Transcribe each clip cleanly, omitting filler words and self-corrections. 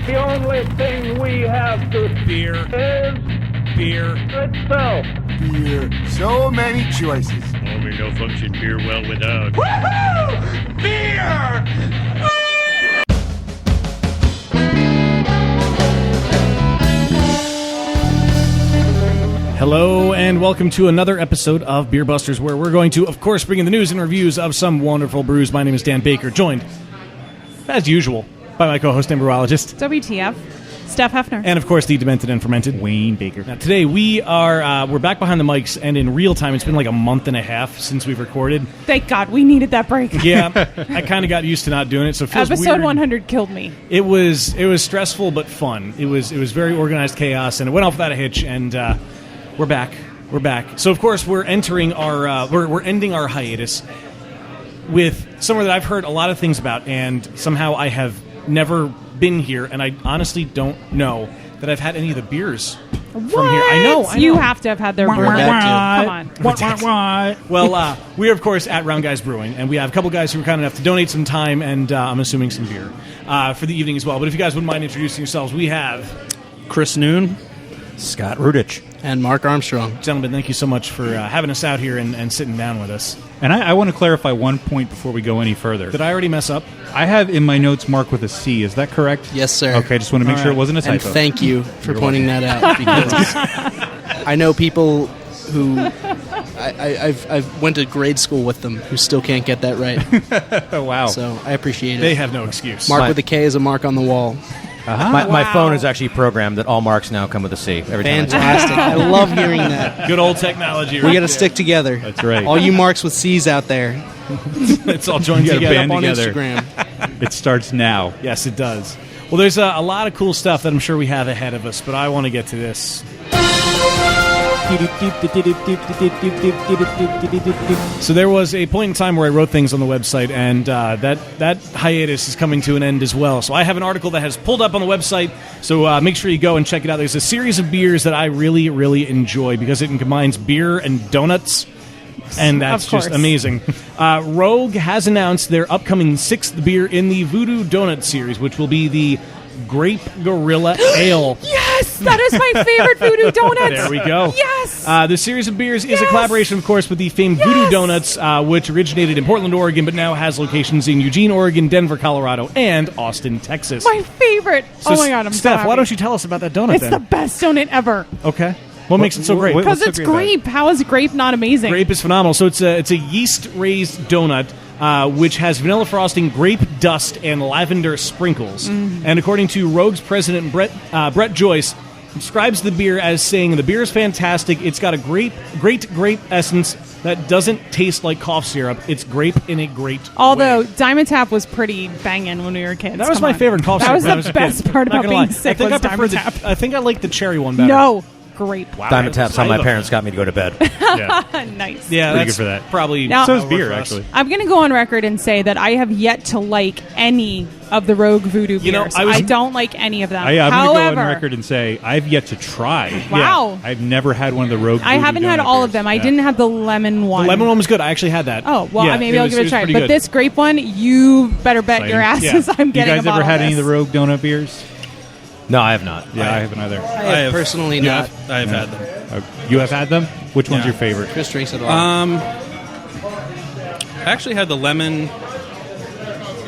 The only thing we have to Beer. is Beer. itself. Beer. So many choices. Only no function beer well without. Woohoo! Beer! Hello and welcome to another episode of Beer Busters, where we're going to, of course, bring in the news and reviews of some wonderful brews. My name is Dan Baker, joined, as usual, by my co-host and brewerologist, WTF, Steph Hefner. and of course the demented and fermented Wayne Baker. Now, today we're back behind the mics, and in real time, it's been like a month and a half since we've recorded. Thank God, we needed that break. Yeah, I kind of got used to not doing it, so it feels Episode weird. 100 killed me. It was stressful but fun. It was very organized chaos, and it went off without a hitch. And we're back. We're back. So of course we're entering our we're ending our hiatus with somewhere that I've heard a lot of things about, and somehow I have never been here, and I honestly don't know that I've had any of the beers from here. I know. You have to have had their brew. Come on. Well, we are, of course, at Round Guys Brewing, and we have a couple guys who were kind enough to donate some time and, I'm assuming, some beer for the evening as well. But if you guys wouldn't mind introducing yourselves, we have... Chris Noon, Scott Rudich, and Mark Armstrong. Gentlemen, thank you so much for having us out here and sitting down with us. And I want to clarify one point before we go any further. Did I already mess up? I have in my notes Mark with a C. Is that correct? Yes, sir. Okay, just want to make sure it wasn't a typo. And thank you for pointing that out, because I know people who I've went to grade school with them who still can't get that right. Oh, wow. So I appreciate it. They have no excuse. Mark with a K is a mark on the wall. Uh-huh. My phone is actually programmed that all marks now come with a C. Every time. Fantastic. I love hearing that. Good old technology. We got to stick together. That's right. All you marks with C's out there. It's all joined You gotta together. band Up on together. Instagram. It starts now. Yes, it does. Well, there's a lot of cool stuff that I'm sure we have ahead of us, but I want to get to this. So there was a point in time where I wrote things on the website, and that hiatus is coming to an end as well. So I have an article that has pulled up on the website, so make sure you go and check it out. There's a series of beers that I really, really enjoy because it combines beer and donuts, and that's just amazing. Rogue has announced their upcoming 6th beer in the Voodoo Doughnut series, which will be the Grape Gorilla Ale. Yes, that is my favorite Voodoo Doughnut. There we go. Yes. The series of beers is a collaboration, of course, with the famed Voodoo Doughnuts, which originated in Portland, Oregon, but now has locations in Eugene, Oregon, Denver, Colorado, and Austin, Texas. My favorite. So, oh my God, I'm so Steph, happy. why don't you tell us about that donut It's then? the best donut ever. Okay. What makes it so great? Because What's it's so great grape. How is grape not amazing? Grape is phenomenal. So it's a yeast-raised donut, which has vanilla frosting, grape dust, and lavender sprinkles. And according to Rogue's president, Brett Joyce, describes the beer as saying, the beer is fantastic. It's got a great grape essence that doesn't taste like cough syrup. It's grape in a great Although way. Diamond Tap was pretty banging when we were kids. That was Come my on. favorite cough That syrup was when I the was a best kid. part Not about gonna being lie. sick. I think was I prefer Diamond Tap. I think I like the cherry one better. No, grape. Wow. Diamond Tap's how my parents got me to go to bed. Nice. Yeah, Pretty that's good for that. probably Now- So is how it beer, worked for us. actually. I'm going to go on record and say that I have yet to like any of the Rogue Voodoo beers. You know, I don't like any of them. I'm going to However, go on record and say I've yet to try. Wow. I've never had one of the Rogue I Voodoo haven't had donut all beers. of them. I Yeah. didn't have the lemon one. The lemon one was good. I actually had that. Oh, well, Yeah, maybe I'll give it a try. pretty But good. this grape one, you better bet your Exciting. asses I'm You getting guys a bottle ever had of any of this. the Rogue donut beers? No, I have not. Yeah, I haven't either. I have personally not. I have had them. You have had them? Which one's Yeah. your favorite? Chris drinks it all. I actually had the lemon.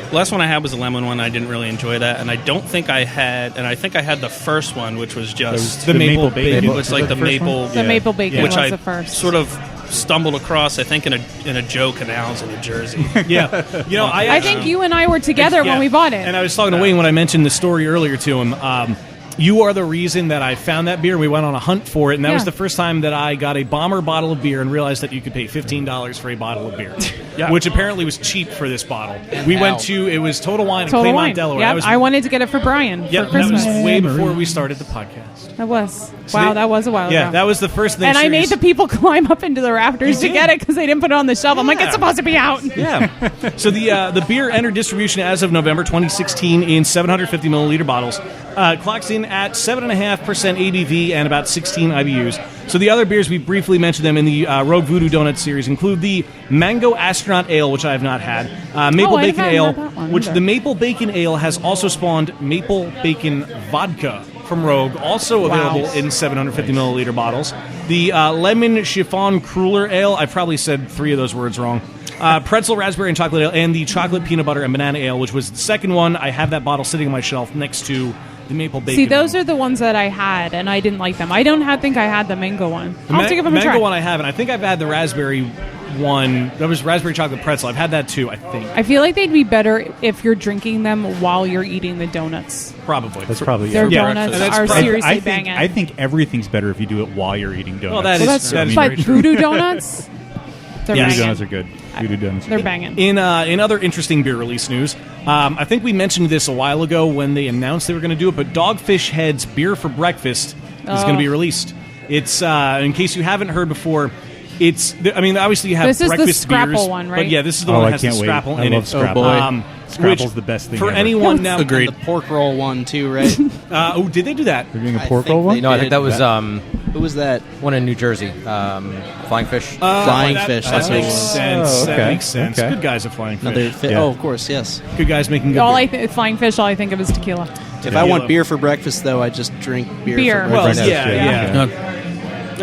The last one I had was the lemon one. I didn't really enjoy that, and I don't think I had. And I think I had the first one, which was just The maple bacon. It was like the maple, The maple bacon which was I the first. sort of stumbled across. I think in a Joe Canals in New Jersey. Yeah. You know, I think you and I were together Yeah. when we bought it. And I was talking to Wayne when I mentioned the story earlier to him. You are the reason that I found that beer. We went on a hunt for it, and that was the first time that I got a bomber bottle of beer and realized that you could pay $15 for a bottle of beer, which apparently was cheap for this bottle. We went to, it was Total Wine in Total Claymont, Wine. Delaware. Yep, That was, I wanted to get it for Brian for that Christmas. was way before we started the podcast. That was. So Wow, they- that was a while Yeah, ago. that was the first thing. and I made the people climb up into the rafters You to did. get it because they didn't put it on the shelf. I'm like, it's supposed to be out. Yeah. So the beer entered distribution as of November 2016 in 750 milliliter bottles. Clocks in at 7.5% ABV and about 16 IBUs. So the other beers, we briefly mentioned them in the Rogue Voodoo Doughnut series, include the Mango Astronaut Ale, which I have not had, Maple Bacon Ale, which the Maple Bacon Ale has also spawned Maple Bacon Vodka from Rogue, also available in 750 milliliter bottles. The Lemon Chiffon Cruller Ale, I probably said 3 of those words wrong. Pretzel Raspberry and Chocolate Ale, and the Chocolate Peanut Butter and Banana Ale, which was the second one. I have that bottle sitting on my shelf next to the Maple Bacon. See, those Ale. are the ones that I had, and I didn't like them. I don't think I had the mango one. I'll have to give them a try. Mango one I haven't. I think I've had the raspberry one. That was raspberry chocolate pretzel. I've had that too, I think. I feel like they'd be better if you're drinking them while you're eating the donuts. Probably. That's probably Their Yeah. donuts That's are probably- seriously banging. I think everything's better if you do it while you're eating donuts. Well, that is but very true. Voodoo Donuts, they're Yes. Voodoo banging. donuts are good. Voodoo donuts. They're banging. In other interesting beer release news, I think we mentioned this a while ago when they announced they were going to do it, but Dogfish Head's Beer for Breakfast is going to be released. It's, in case you haven't heard before, obviously you have This is the breakfast Scrapple beers, one, but right? yeah, this is the one I that has the can't wait. Scrapple I in love it. Scrapple. boy. Scrapple's the best thing for ever. anyone now. Agreed. The pork roll one too, right? Did they do that? They're doing a I pork think roll one? they No, I did. think that was Who was that? one in New Jersey. Flying Fish. Flying that, Fish. That That's what it makes was. sense. Oh, That okay. makes sense. Okay. Good guys at Flying Fish. Another Yeah. Oh, of course, yes. Good guys making good beer. Flying Fish, all I think of is tequila. If I want beer for breakfast, though, I just drink beer. Beer. For Well, breakfast. yeah.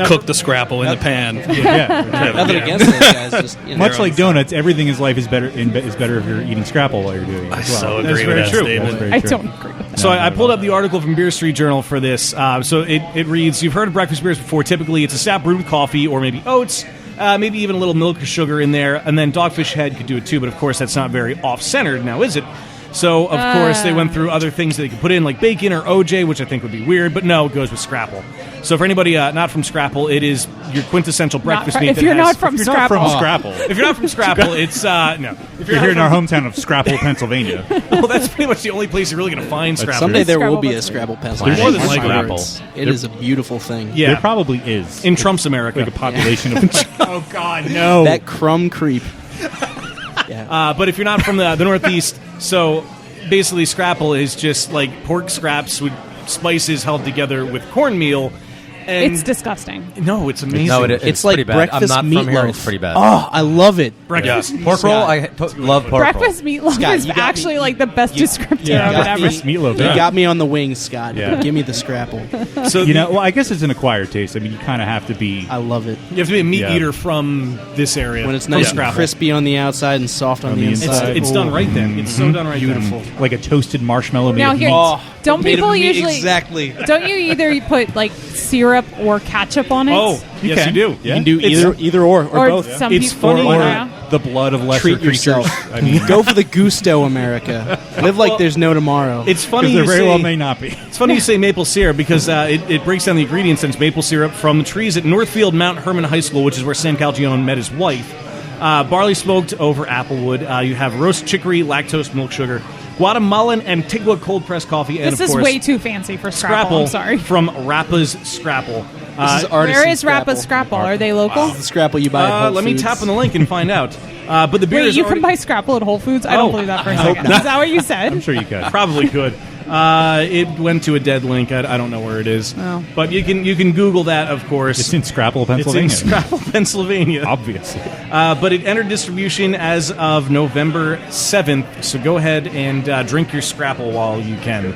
Cook the Scrapple in the pan. Yeah. Nothing against those guys. Just Much like donuts, everything in life is better is better if you're eating Scrapple while you're doing it. I as well. so That's agree very with that true. statement. That's very I true. don't agree with that. So No, I not pulled at up the article from Beer Street Journal for this. So it reads, you've heard of breakfast beers before. Typically, it's a stout brewed with coffee or maybe oats, maybe even a little milk or sugar in there. And then Dogfish Head could do it too, but of course that's not very off-centered now, is it? So, of course, they went through other things that they could put in, like bacon or OJ, which I think would be weird, but no, it goes with Scrapple. So for anybody not from Scrapple, it is your quintessential breakfast meat. If that you're has- not from If you're not Scrapple. from Scrapple, If you're not from Scrapple, it's, no. If you're here in not our hometown of Scrapple, Pennsylvania. well, that's pretty much the only place you're really going to find Scrapple. Someday there will Scrabble, be a that's Scrabble pencil. There's more than I'm likely. sure Scrabble. It is a beautiful thing. Yeah. There probably is. In Trump's America. Like a population of... Oh, God, no. That crumb creep. But if you're not from the Northeast, so basically Scrapple is just like pork scraps with spices held together with cornmeal. And It's disgusting. no, it's amazing. No, it's It's like pretty bad. breakfast I'm not meatloaf. from here. It's pretty bad. Oh, I love it. breakfast. Pork roll? I love pork Breakfast meatloaf Scott, is you got me. actually like the best descriptor yeah, of you it got ever. Breakfast meatloaf. You Yeah. got me on the wings, Scott. Yeah. Give me the Scrapple. So You know, well, I guess it's an acquired taste. I mean, you kind of have to be... I love it. you have to be a meat Yeah. eater from this area. When it's from nice and Scrapple. crispy on the outside and soft on the It's, inside. it's done right then. It's so done right Beautiful. then. Like a toasted marshmallow made Now of here, meat. don't made of people meat, usually exactly? Don't you either put like syrup or ketchup on it? Oh, yes, can. you do. Yeah. You can do It's- either or or both. some It's people. funny, yeah. The blood of lesser Treat creatures. yourself. I mean, Go for the gusto, America. Live like there's no tomorrow. It's funny because there you very say, well may not be. It's funny you say maple syrup because it breaks down the ingredients, and it's maple syrup from the trees at Northfield Mount Herman High School, which is where Sam Calgione met his wife. Barley smoked over applewood. You have roast chicory, lactose, milk sugar, Guatemalan Antigua cold pressed coffee, and This of is course way too fancy for Scrapple. I'm sorry. from Rappa's Scrapple. This is artisan Where is Scrapple. Rappa's Scrapple? Are they local? The Scrapple you buy at Whole Let me Foods. tap on the link and find out. But the beer Wait, is you already- can buy Scrapple at Whole Foods? I Oh, don't believe that for a second. Is that what you said? I'm sure you could. Probably could. It went to a dead link. I don't know where it is. Oh. But you can Google that, of course. It's in Scrapple, It's Pennsylvania. in Scrapple, Pennsylvania. Obviously. But it entered distribution as of November 7th. So go ahead and drink your Scrapple while you can.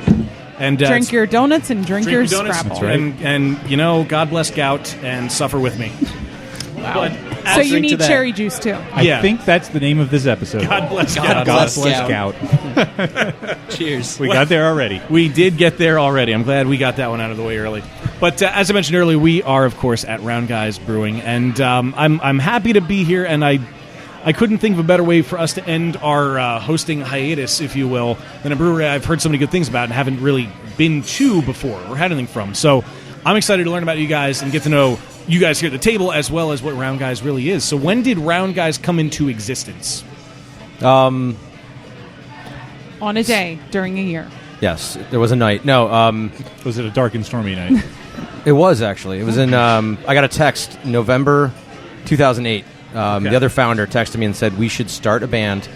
And Drink your donuts and drink your donuts. Scrapple. That's right. And you know, God bless Gout and suffer with me. Wow. But So you drink to need that. cherry juice too. Yeah. I think that's the name of this episode. God bless God Gout. bless Gout. Cheers. We got there already. We did get there already. I'm glad we got that one out of the way early. But as I mentioned earlier, we are, of course, at Round Guys Brewing, and I'm happy to be here. And I couldn't think of a better way for us to end our hosting hiatus, if you will, than a brewery I've heard so many good things about and haven't really been to before or had anything from. So I'm excited to learn about you guys and get to know you guys here at the table as well as what Round Guys really is. So when did Round Guys come into existence? On a day during a year. Yes, there was a night. No, Was it a dark and stormy night? it was actually. It was in. I got a text November 2008. The other founder texted me and said we should start a band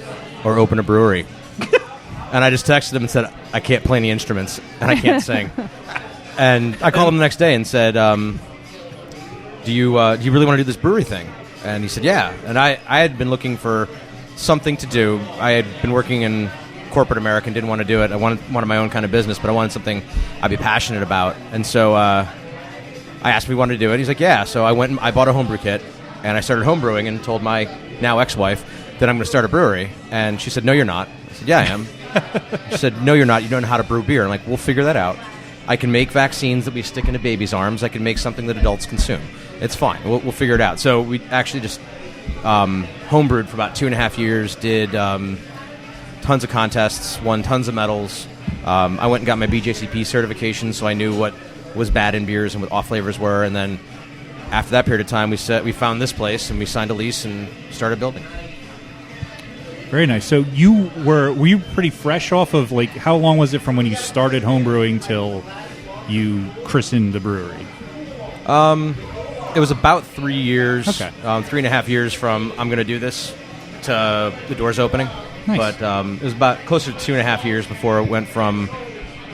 or open a brewery. And I just texted him and said I can't play any instruments and I can't sing. And I called him the next day and said, do you really want to do this brewery thing? And he said, yeah. And I had been looking for something to do. I had been working in corporate America and didn't want to do it. I wanted my own kind of business, but I wanted something I'd be passionate about. And so I asked if he wanted to do it. He's like, yeah. So I went and I bought a homebrew kit, and I started homebrewing and told my now ex-wife that I'm going to start a brewery. And she said, no, you're not. I said, yeah, I am. She said, no, you're not. You don't know how to brew beer. I'm like, we'll figure that out. I can make vaccines that we stick into babies' arms. I can make something that adults consume. It's fine. We'll figure it out. So we actually just homebrewed for about 2.5 years, did tons of contests, won tons of medals. I went and got my BJCP certification, so I knew what was bad in beers and what off flavors were. And then after that period of time, we found this place, and we signed a lease and started building. Very nice. So were you pretty fresh off of, like, how long was it from when you started homebrewing till you christened the brewery? It was about 3 years. Okay. 3.5 years from I'm going to do this to the doors opening. Nice. But it was about closer to 2.5 years before it went from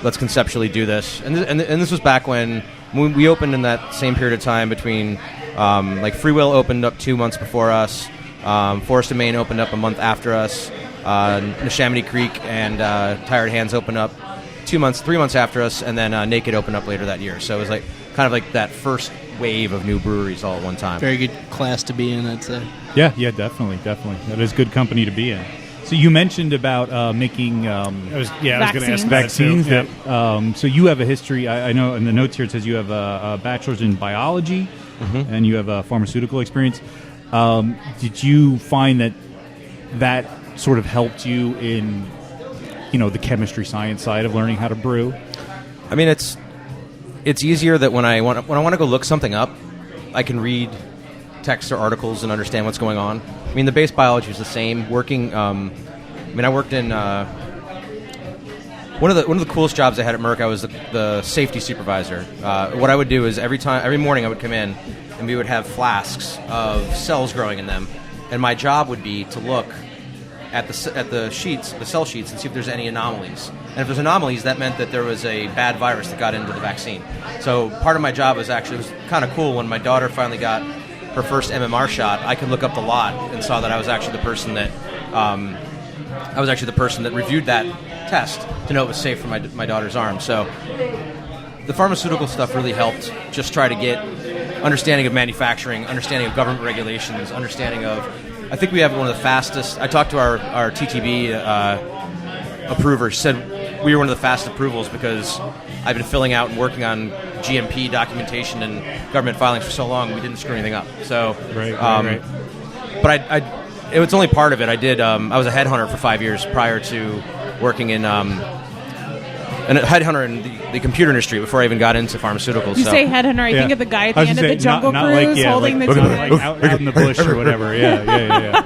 let's conceptually do this. And this was back when we opened in that same period of time between like Free Will opened up 2 months before us. Forest and Maine opened up a month after us. Neshaminy Creek and Tired Hands opened up 3 months after us, and then Naked opened up later that year. So it was like kind of like that first wave of new breweries all at one time. Very good class to be in, I'd say. Yeah, definitely. That is good company to be in. So you mentioned about making I was going to ask vaccines. that too. So you have a history. I know in the notes here it says you have a bachelor's in biology, and you have a pharmaceutical experience. Did you find that sort of helped you in, the chemistry science side of learning how to brew? I mean, it's easier that when I want to go look something up, I can read texts or articles and understand what's going on. I mean, the base biology is the same. Working, I worked in one of the coolest jobs I had at Merck. I was the safety supervisor. What I would do is every morning I would come in, and we would have flasks of cells growing in them, and my job would be to look at the cell sheets, and see if there's any anomalies. And if there's anomalies, that meant that there was a bad virus that got into the vaccine. So part of my job was it was kind of cool when my daughter finally got her first MMR shot. I could look up the lot and saw that I was actually the person that reviewed that test to know it was safe for my daughter's arm. So the pharmaceutical stuff really helped just try to get understanding of manufacturing, understanding of government regulations, understanding of... I think we have one of the fastest... I talked to our TTB approver. She said we were one of the fastest approvals because I've been filling out and working on GMP documentation and government filings for so long, we didn't screw anything up. So, right. But it was only part of it. I was a headhunter for 5 years prior to working in... and a headhunter in the computer industry before I even got into pharmaceuticals. You say headhunter, I think of the guy at the end of the Jungle Cruise holding the like out in the bush or whatever. Yeah.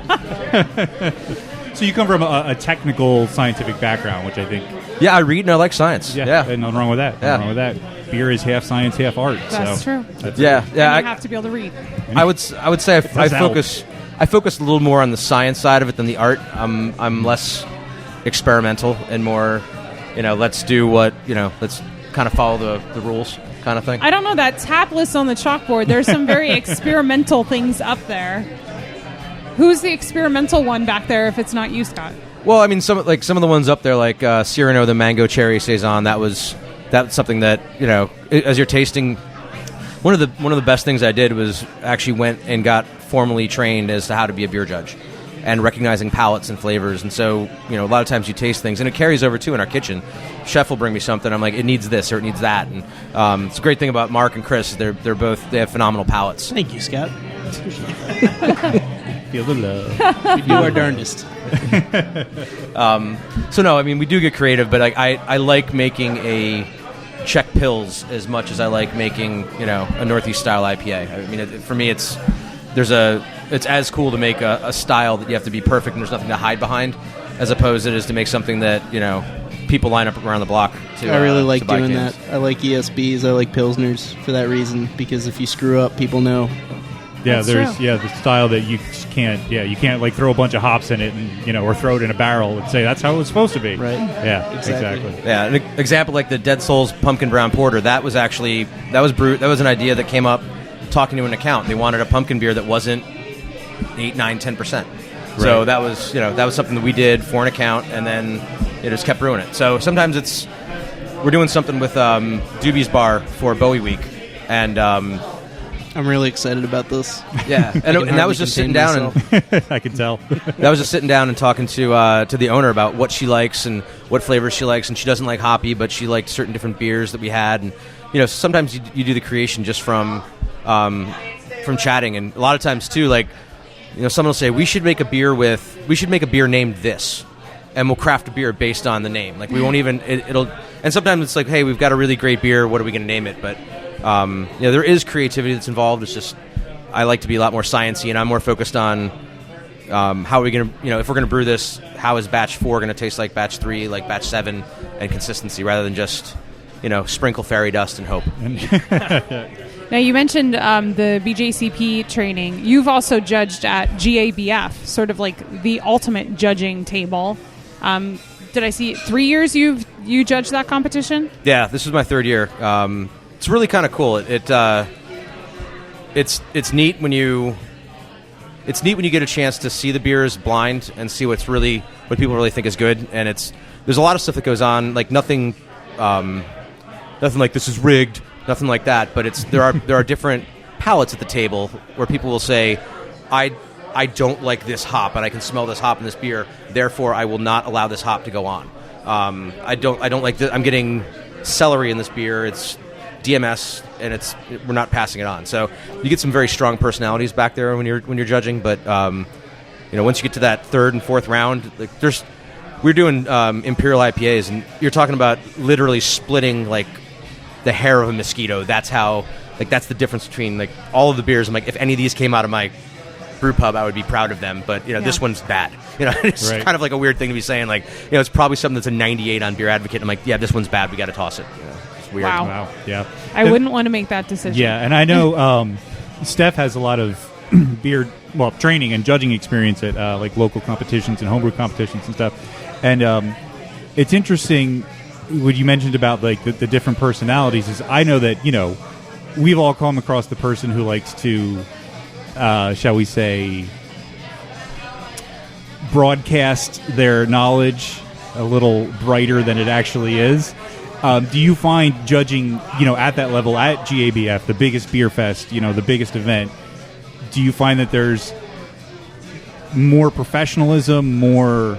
So you come from a technical, scientific background, which I think... Yeah, I read and I like science. Yeah. And nothing wrong with that. Beer is half science, half art. That's true. You have to be able to read. I would say I focus a little more on the science side of it than the art. I'm less experimental and more... let's do what, let's kind of follow the rules kind of thing. I don't know, that tap list on the chalkboard, there's some very experimental things up there. Who's the experimental one back there if it's not you, Scott? Well, I mean, some of the ones up there, like Cyrano, the Mango Cherry Saison, that's something that, as you're tasting, one of the best things I did was actually went and got formally trained as to how to be a beer judge and recognizing palates and flavors. And so, a lot of times you taste things, and it carries over, too, in our kitchen. Chef will bring me something, I'm like, it needs this or it needs that. And it's a great thing about Mark and Chris. They have phenomenal palates. Thank you, Scott. Feel the love. We do our darndest. So, no, I mean, we do get creative, but I like making a Czech Pils as much as I like making, a Northeast-style IPA. I mean, for me, it's as cool to make a style that you have to be perfect and there's nothing to hide behind, as opposed to it is to make something that people line up around the block to. I really like doing that. I like ESBs. I like Pilsners for that reason, because if you screw up, people know Yeah, That's there's true. the style that you just can't. Yeah, you can't like throw a bunch of hops in it and or throw it in a barrel and say that's how it's supposed to be. Right. Yeah. Exactly. Exactly. Yeah, an example like the Dead Souls Pumpkin Brown Porter. That was an idea that came up talking to an account. They wanted a pumpkin beer that wasn't 8, 9, 10%. So Right. that was something that we did for an account, and then it just kept brewing it. So sometimes we're doing something with Doobie's Bar for Bowie Week, and I'm really excited about this. yeah, and that was just sitting down and I can tell. that was just sitting down and talking to the owner about what she likes and what flavors she likes, and she doesn't like hoppy, but she liked certain different beers that we had, and sometimes you do the creation just from chatting, and a lot of times too, like someone will say we should make a beer named this, and we'll craft a beer based on the name. Like we won't even it'll, and sometimes it's like, hey, we've got a really great beer, what are we going to name it? But there is creativity that's involved. It's just I like to be a lot more sciencey, and I'm more focused on how are we going to, if we're going to brew this, how is batch 4 going to taste like batch 3, like batch 7, and consistency, rather than just sprinkle fairy dust and hope. Now, you mentioned the BJCP training. You've also judged at GABF, sort of like the ultimate judging table. Did I see 3 years you judged that competition? Yeah, this was my 3rd year. It's really kind of cool. It's neat when you get a chance to see the beers blind and see what people really think is good. And there's a lot of stuff that goes on, like nothing like this is rigged, nothing like that. But there are different palates at the table where people will say, I don't like this hop, and I can smell this hop in this beer. Therefore, I will not allow this hop to go on. I don't like this. I'm getting celery in this beer. It's DMS, and we're not passing it on. So you get some very strong personalities back there when you're judging. But once you get to that 3rd and 4th round, like we're doing Imperial IPAs, and you're talking about literally splitting like the hair of a mosquito. That's the difference between like all of the beers. I'm like, if any of these came out of my brew pub, I would be proud of them. But this one's bad. It's Right. kind of like a weird thing to be saying. Like, it's probably something that's a 98 on Beer Advocate. I'm like, yeah, this one's bad. We got to toss it. It's weird. Wow. Wow. Yeah. I wouldn't want to make that decision. Yeah, and I know Steph has a lot of beer training and judging experience at like local competitions and homebrew competitions and stuff. And it's interesting what you mentioned about like the different personalities. Is I know that we've all come across the person who likes to, shall we say, broadcast their knowledge a little brighter than it actually is. Do you find judging, at that level at GABF, the biggest beer fest, the biggest event, do you find that there's more professionalism, or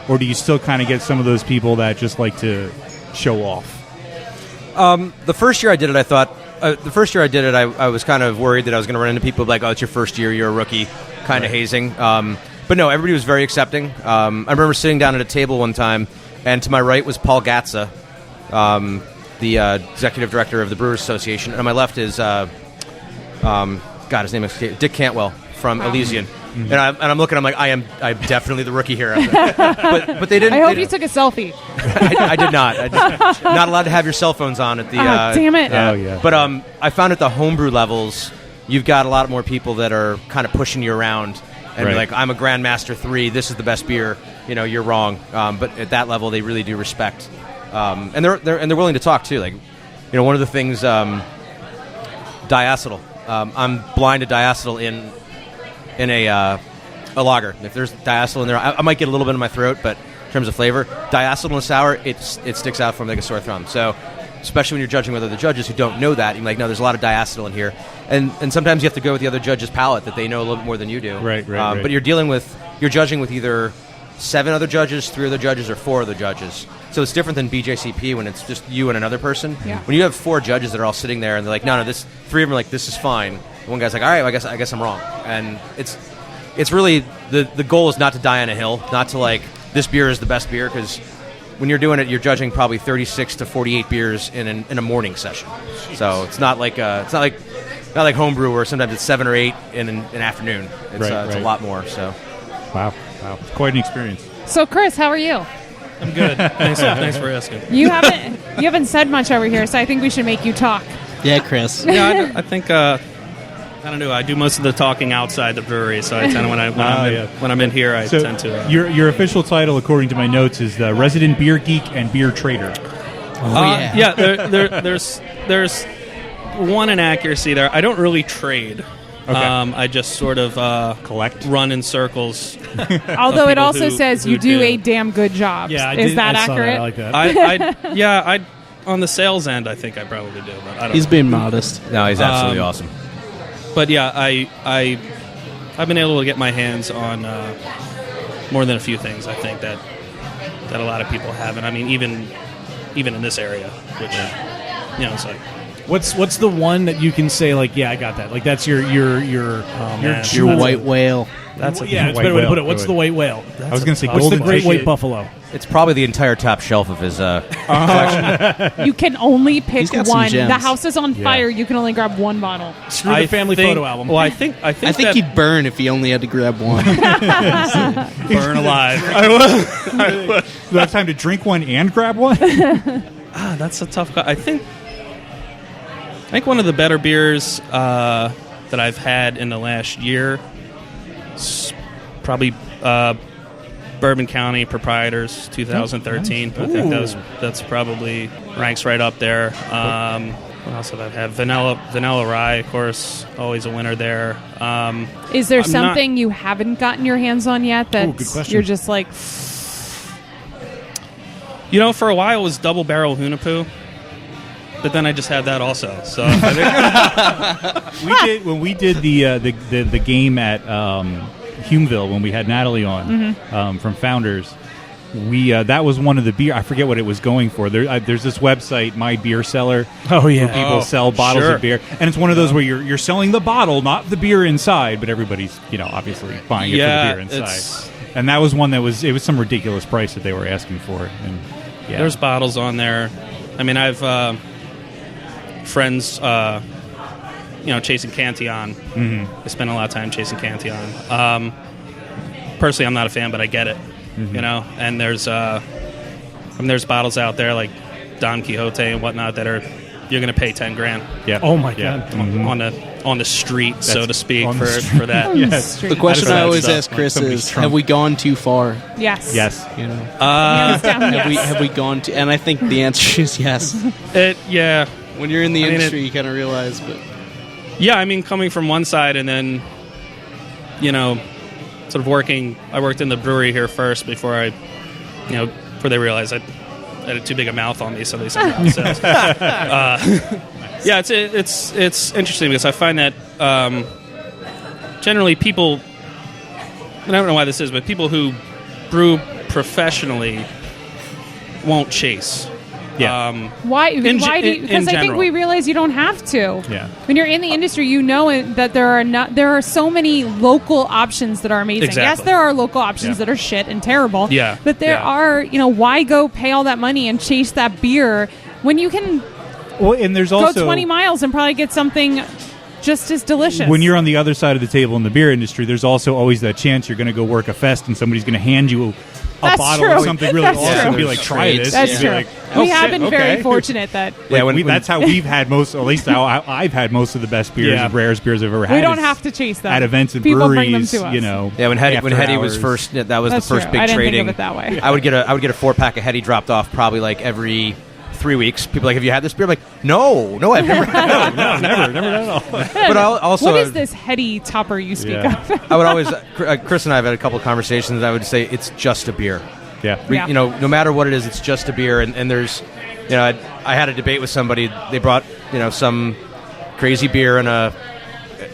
do you still kind of get some of those people that just like to show off? The first year I did it, I was kind of worried that I was going to run into people like, oh, it's your first year, you're a rookie, kind of hazing. But no, everybody was very accepting. I remember sitting down at a table one time, and to my right was Paul Gatza, the executive director of the Brewers Association, and on my left is, his name is Dick Cantwell from Elysian. Mm-hmm. And I'm looking. I'm like, I'm definitely the rookie here. but they didn't. I hope you took a selfie. I did not. Not allowed to have your cell phones on at the. Damn it! Oh yeah. But I found at the homebrew levels, you've got a lot more people that are kind of pushing you around and be like, I'm a Grandmaster 3. This is the best beer. You're wrong. But at that level, they really do respect, and they're willing to talk too. Like, one of the things, diacetyl. I'm blind to diacetyl in a lager. If there's diacetyl in there, I might get a little bit in my throat, but in terms of flavor, diacetyl in a sour, it sticks out from like a sore thumb. So, especially when you're judging with other judges who don't know that, you're like, no, there's a lot of diacetyl in here, and sometimes you have to go with the other judge's palate that they know a little bit more than you do. Right. But you're judging with either 7 other judges, 3 other judges, or 4 other judges. So it's different than BJCP when it's just you and another person. Yeah. When you have 4 judges that are all sitting there and they're like, no, 3 of them are like, this is fine. And one guy's like, all right, well, I guess I'm wrong. And it's really the goal is not to die on a hill, not to like this beer is the best beer, because when you're doing it, you're judging probably 36 to 48 beers in a morning session. So it's not like homebrew where sometimes it's 7 or 8 in an afternoon. It's a lot more. So wow, it's quite an experience. So, Chris, how are you? I'm good. Thanks for asking. You haven't said much over here, so I think we should make you talk. Yeah, Chris. Yeah, I think I don't know. I do most of the talking outside the brewery, so I tend to, when I'm in here, I tend to. Your official title, according to my notes, is the Resident Beer Geek and Beer Trader. There's one inaccuracy there. I don't really trade. Okay. I just sort of collect, run in circles. Although it also says you do do. a damn good job. Yeah, is that I saw accurate? that. I like that. On the sales end, I think I probably do, but I don't. He's being modest. No, he's absolutely awesome. But yeah, I've been able to get my hands on more than a few things. I think that a lot of people haven't. I mean, even in this area, which it's like. What's the one that you can say like, yeah, I got that. Like that's your white whale. It's a better way to put it. What's the white whale? I was going to say what's golden the great ticket. white buffalo? It's probably the entire top shelf of his collection. You can only pick He's got some one. gems. The house is on fire. You can only grab one bottle. Screw the family photo album. Well, I think I think that he'd burn if he only had to grab one. burn alive. Do I have time to drink one and grab one? That's a tough. I think one of the better beers that I've had in the last year is probably Bourbon County Proprietors 2013. Oh, nice. I think that's probably ranks right up there. What else have I had? Vanilla Rye, of course, always a winner there. Is there something you haven't gotten your hands on yet that good question. you're just like... For a while it was Double Barrel Hunapu. But then I just had that also. So when we did the game at Humeville when we had Natalie on from Founders. That was one of the beer. I forget what it was going for. There's this website, My Beer Seller. Oh yeah, where people sell bottles of beer, and it's one of those where you're selling the bottle, not the beer inside, but everybody's obviously buying it for the beer inside. And that was one that was some ridiculous price that they were asking for. And there's bottles on there. I mean, I've friends, chasing Cantillon. I spend a lot of time chasing Cantillon. Personally, I'm not a fan, but I get it. And there's bottles out there like Don Quixote and whatnot that you're going to pay $10,000. Yeah. Oh my god. On the street, so to speak, for that. Yes. The question I always ask Chris somebody's is: trunk. have we gone too far? Yes. Yes. Hands down, yes. Have we gone to? And I think the answer is yes. When you're in the industry, you kind of realize, but yeah, I mean, coming from one side and then, sort of working. I worked in the brewery here first before before they realized I had too big a mouth on me, so they sent me out sales. Yeah, it's interesting because I find that generally people, and I don't know why this is, but people who brew professionally won't chase. Yeah. Why? Because I think general. we realize you don't have to. Yeah. When you're in the industry, you know that there are so many local options that are amazing. Exactly. Yes, there are local options that are shit and terrible. Yeah. But there are, why go pay all that money and chase that beer when you can And there's also go 20 miles and probably get something just as delicious. When you're on the other side of the table in the beer industry, there's also always that chance you're going to go work a fest and somebody's going to hand you a bottle of something really awesome and be like, try this. That's and true. Be like, we have been okay. very fortunate that that's how we've had most, at least how I've had most of the best beers and rarest beers I've ever had. we don't have to chase them at events and People breweries. bring them to us. Yeah, when Hetty was hours. first, that was That's the first true. big I didn't trading. think of it that way. I would get a 4-pack of Hetty dropped off probably like every 3 weeks. People are like, have you had this beer? I'm like, no, I've never had it. No, never at all. But also, what is this heady topper you speak of? I would always, Chris and I have had a couple of conversations. I would say it's just a beer. Yeah. No matter what it is, it's just a beer. And there's, I had a debate with somebody. They brought, some crazy beer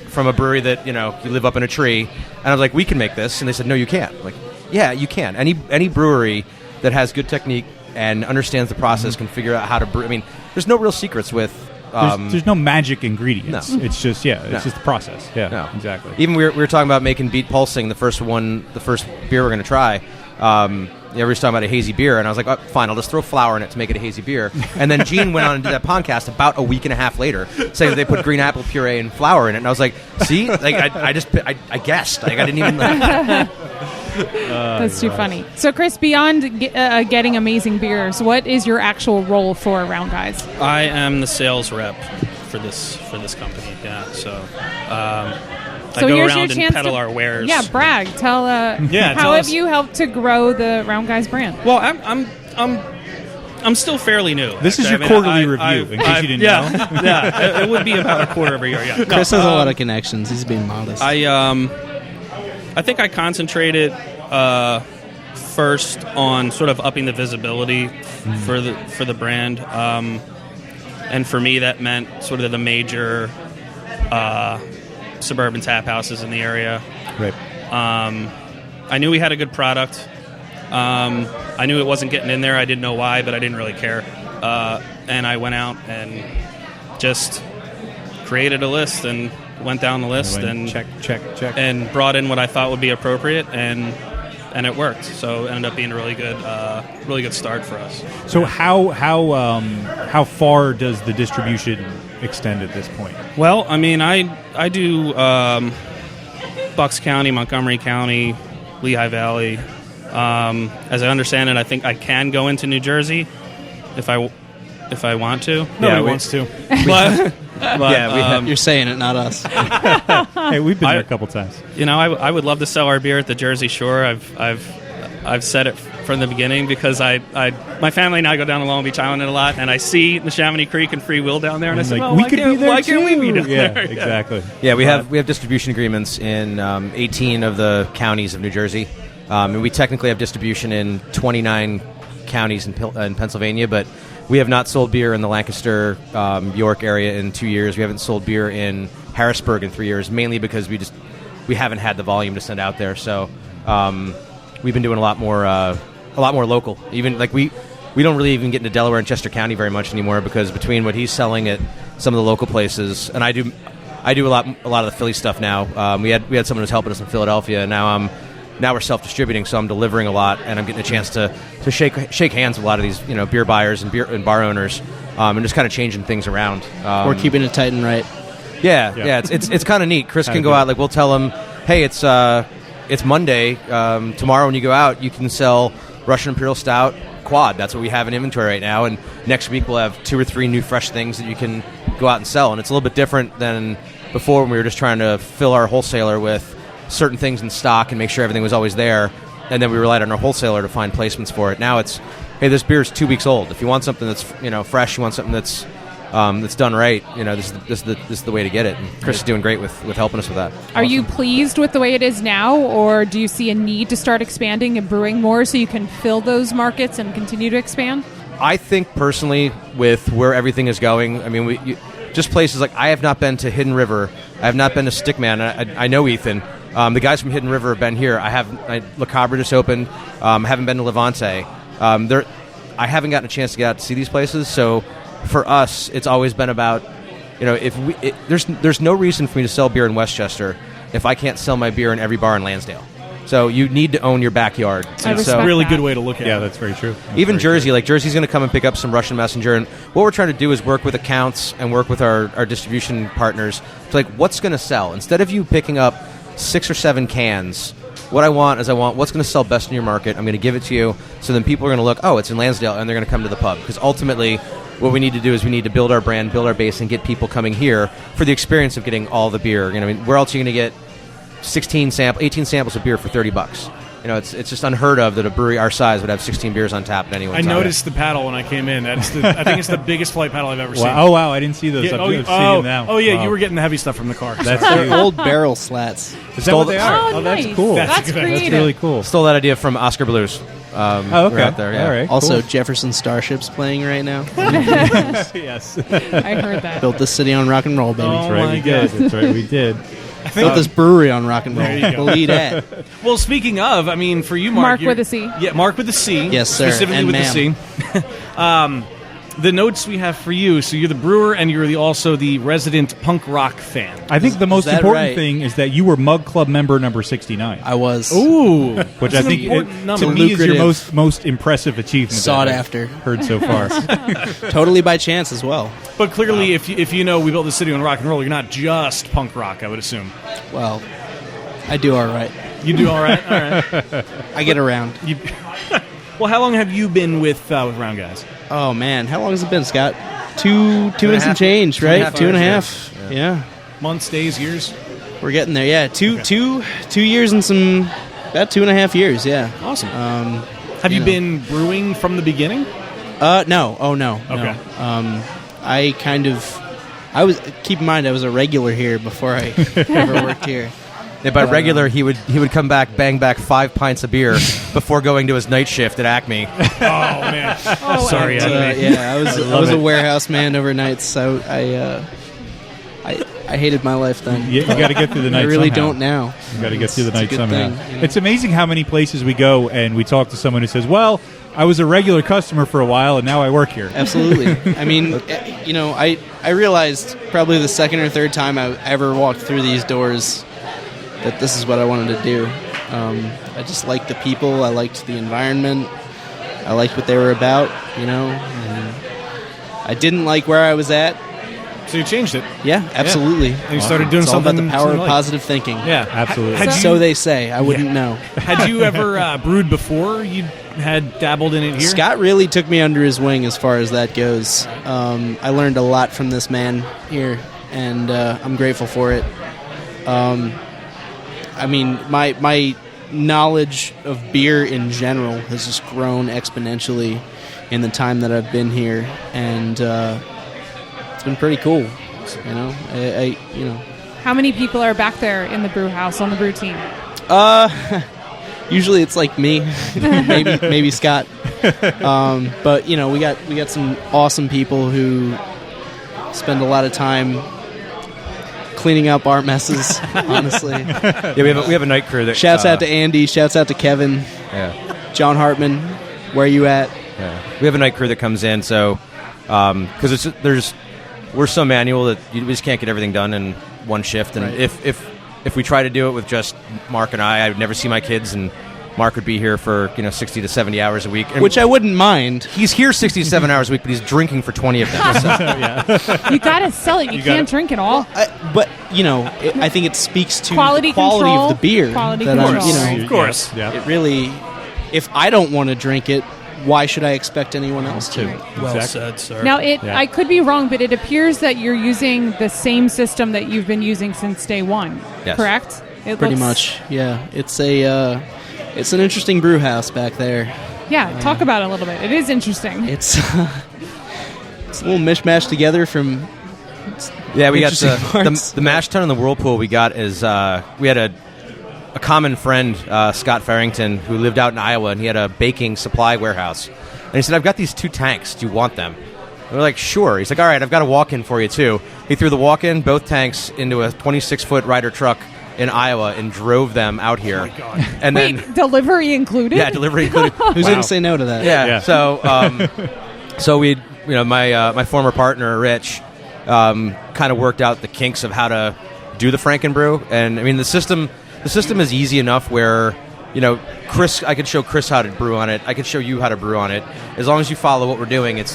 from a brewery that, you live up in a tree. And I was like, we can make this. And they said, no, you can't. I'm like, yeah, you can. Any brewery that has good technique and understands the process can figure out how to brew. I mean, there's no real secrets with. There's no magic ingredients. No. It's just it's just the process. Yeah, No. exactly. Even we were talking about making Beat Pulsing, the first beer we're going to try. Everybody's talking about a hazy beer, and I was like, oh, fine, I'll just throw flour in it to make it a hazy beer. And then Gene went on and did that podcast about a week and a half later, saying that they put green apple puree and flour in it. And I was like, see, like I guessed, like I didn't even. That's too funny. So, Chris, beyond getting amazing beers, what is your actual role for Round Guys? I am the sales rep for this company. Yeah, so So I go here's your around and chance peddle to- our wares. Yeah, brag. Tell how tell have us. you helped to grow the Round Guys brand? Well, I'm still fairly new. This is actually. your quarterly review, in case you didn't yeah, know. Yeah, it would be about a quarter every year. Yeah, Chris has a lot of connections. He's being modest. I think I concentrated first on sort of upping the visibility for the brand, and for me that meant sort of the major suburban tap houses in the area. Right. I knew we had a good product. I knew it wasn't getting in there. I didn't know why, but I didn't really care. And I went out and just created a list and went down the list and check. and brought in what I thought would be appropriate, and it worked. So it ended up being a really good start for us. So how far does the distribution extend at this point? Well, I mean, I do Bucks County, Montgomery County, Lehigh Valley. As I understand it, I think I can go into New Jersey if I want to. Nobody wants to. But You're saying it, not us. Hey, we've been there a couple times. you know, I would love to sell our beer at the Jersey Shore. I've said it from the beginning because my family and I go down to Long Beach Island a lot, and I see the Chamonix Creek and Free Will down there, and I said, Like, well, we could be there why too. can't we be down Yeah, there? exactly. Yeah, we have distribution agreements in 18 of the counties of New Jersey, and we technically have distribution in 29 counties in Pennsylvania, but we have not sold beer in the Lancaster, York area in 2 years. We haven't sold beer in Harrisburg in 3 years, mainly because we haven't had the volume to send out there. So we've been doing a lot more local. Even like we don't really even get into Delaware and Chester County very much anymore, because between what he's selling at some of the local places, and I do a lot of the Philly stuff now. We had someone who's helping us in Philadelphia, and now we're self-distributing, so I'm delivering a lot, and I'm getting a chance to shake hands with a lot of these beer buyers and bar owners, and just kind of changing things around. We're keeping it tight and right. Yeah. It's kind of neat. Chris can go out, like we'll tell him, hey, it's Monday. Tomorrow when you go out, you can sell Russian Imperial Stout Quad. That's what we have in inventory right now, and next week we'll have 2 or 3 new fresh things that you can go out and sell. And it's a little bit different than before, when we were just trying to fill our wholesaler with certain things in stock and make sure everything was always there, and then we relied on our wholesaler to find placements for it. Now it's, hey, this beer is 2 weeks old. If you want something that's fresh, you want something that's done right, this is the way to get it. And Chris is doing great with helping us with that. Are you pleased with the way it is now, or do you see a need to start expanding and brewing more so you can fill those markets and continue to expand? I think personally, with where everything is going, I mean, just places like, I have not been to Hidden River, I have not been to Stickman. I know Ethan. The guys from Hidden River have been here. Le Cabre just opened. I haven't been to Levante. I haven't gotten a chance to get out to see these places. So for us, it's always been about, there's no reason for me to sell beer in Westchester if I can't sell my beer in every bar in Lansdale. So you need to own your backyard. I It's respect a really that. good way to look at it. Yeah, that's very true. Even Jersey, like Jersey's going to come and pick up some Russian Messenger, and what we're trying to do is work with accounts and work with our distribution partners to, like, what's going to sell. Instead of you picking up 6 or 7 cans, what I want what's going to sell best in your market. I'm going to give it to you, so then people are going to look, oh, it's in Lansdale, and they're going to come to the pub. Because ultimately, what we need to do is we need to build our brand, build our base, and get people coming here for the experience of getting all the beer. Where else are you going to get 18 samples of beer for $30? It's just unheard of that a brewery our size would have 16 beers on tap at any one I time. noticed the paddle when I came in. I think it's the biggest flight paddle I've ever seen. Wow. Oh, wow, I didn't see those. Yeah, I'm seeing them now. Oh, yeah, Wow. you were getting the heavy stuff from the car. That's They're huge. old barrel slats. Is that what they are? Oh, that's nice. cool. That's good. creative. That's really cool. Stole that idea from Oscar Blues. Oh, okay. We're out there, yeah. All right. Also, cool. Jefferson Starships playing right now. Yes. I heard that. Built this city on rock and roll, baby. That's right, my we God. did. That's right, we did. Built this brewery on rock and roll. There you go. Believe that. Well, speaking of, I mean, for you, Mark. Mark you're- with a C. Yeah, Mark with a C. Yes, sir. Specifically And with ma'am. the C. The notes we have for you, so you're the brewer and you're also the resident punk rock fan. I think the most that important right? thing is that you were Mug Club member number 69. I was Ooh. Which That's I an think important number. to me is your Lucrative. most impressive achievement. Sought that I've after. heard so far. totally by chance as well. But clearly, if you know we built the city on rock and roll, you're not just punk rock, I would assume. Well, I do all right. You do all right? All right. I get around. Well, how long have you been with Round Guys? Oh, man. How long has it been, Scott? two and some change, right? 2.5. Yeah. Months, days, years? We're getting there. Yeah, two years and some about 2.5 years. Yeah. Awesome. Have you been brewing from the beginning? No. Oh no. Okay. No. I was. Keep in mind, I was a regular here before I ever worked here. Yeah, by regular, he would come back, bang back 5 pints of beer before going to his night shift at Acme. Oh man. Sorry, Acme. Yeah, I was a warehouse man overnight, so I hated my life then. You got to get through the night. I really somehow. don't now. You got to get through the night a good somehow. thing, you know? It's amazing how many places we go and we talk to someone who says, "Well, I was a regular customer for a while, and now I work here." Absolutely. I mean, I realized probably the second or third time I ever walked through these doors that this is what I wanted to do. I just liked the people. I liked the environment. I liked what they were about, And I didn't like where I was at. So you changed it. Yeah, absolutely. And you started doing it's all something about the power of like. positive thinking. Yeah, absolutely. So they say. I wouldn't know. Had you ever brewed before? You had dabbled in it here? Scott really took me under his wing as far as that goes. I learned a lot from this man here, and I'm grateful for it. I mean, my knowledge of beer in general has just grown exponentially in the time that I've been here, and it's been pretty cool. How many people are back there in the brew house on the brew team? Usually it's like me, maybe Scott. But we got some awesome people who spend a lot of time cleaning up our messes. Honestly, Yeah, we have a night crew that shouts out to Andy, shouts out to Kevin, John Hartman. Where you at? Yeah. We have a night crew that comes in, so because we're so manual that we just can't get everything done in one shift, and Right. if we try to do it with just Mark and I would never see my kids, and Mark would be here for 60 to 70 hours a week, and Which I wouldn't mind. he's here 67 hours a week, but he's drinking for 20 of them. So. You gotta sell it. You can't drink it all. But I think it speaks to Quality the quality control. of the beer. Quality that control. I'm, Of course. Yeah. it really. If I don't want to drink it, why should I expect anyone else to? Well Exactly. said, sir. Now, Yeah. I could be wrong, but it appears that you're using the same system that you've been using since day one. Yes. Correct? It Pretty looks- much, yeah. It's an interesting brew house back there. Yeah, talk about it a little bit. It is interesting. It's it's a little mishmash together from. Yeah, we got Interesting parts. the mash tun in the whirlpool. We got is we had a common friend, Scott Farrington, who lived out in Iowa, and he had a baking supply warehouse. And he said, "I've got these 2 tanks. Do you want them?" And we're like, "Sure." He's like, "All right, I've got a walk-in for you too." He threw the walk-in, both tanks, into a 26-foot Ryder truck in Iowa and drove them out here. Oh my God. And Wait, then delivery included? yeah, delivery included. Who's going to say no to that? Yeah. So we, my former partner Rich, kind of worked out the kinks of how to do the Frankenbrew, and I mean the system is easy enough where Chris, I could show Chris how to brew on it. I could show you how to brew on it. As long as you follow what we're doing, it's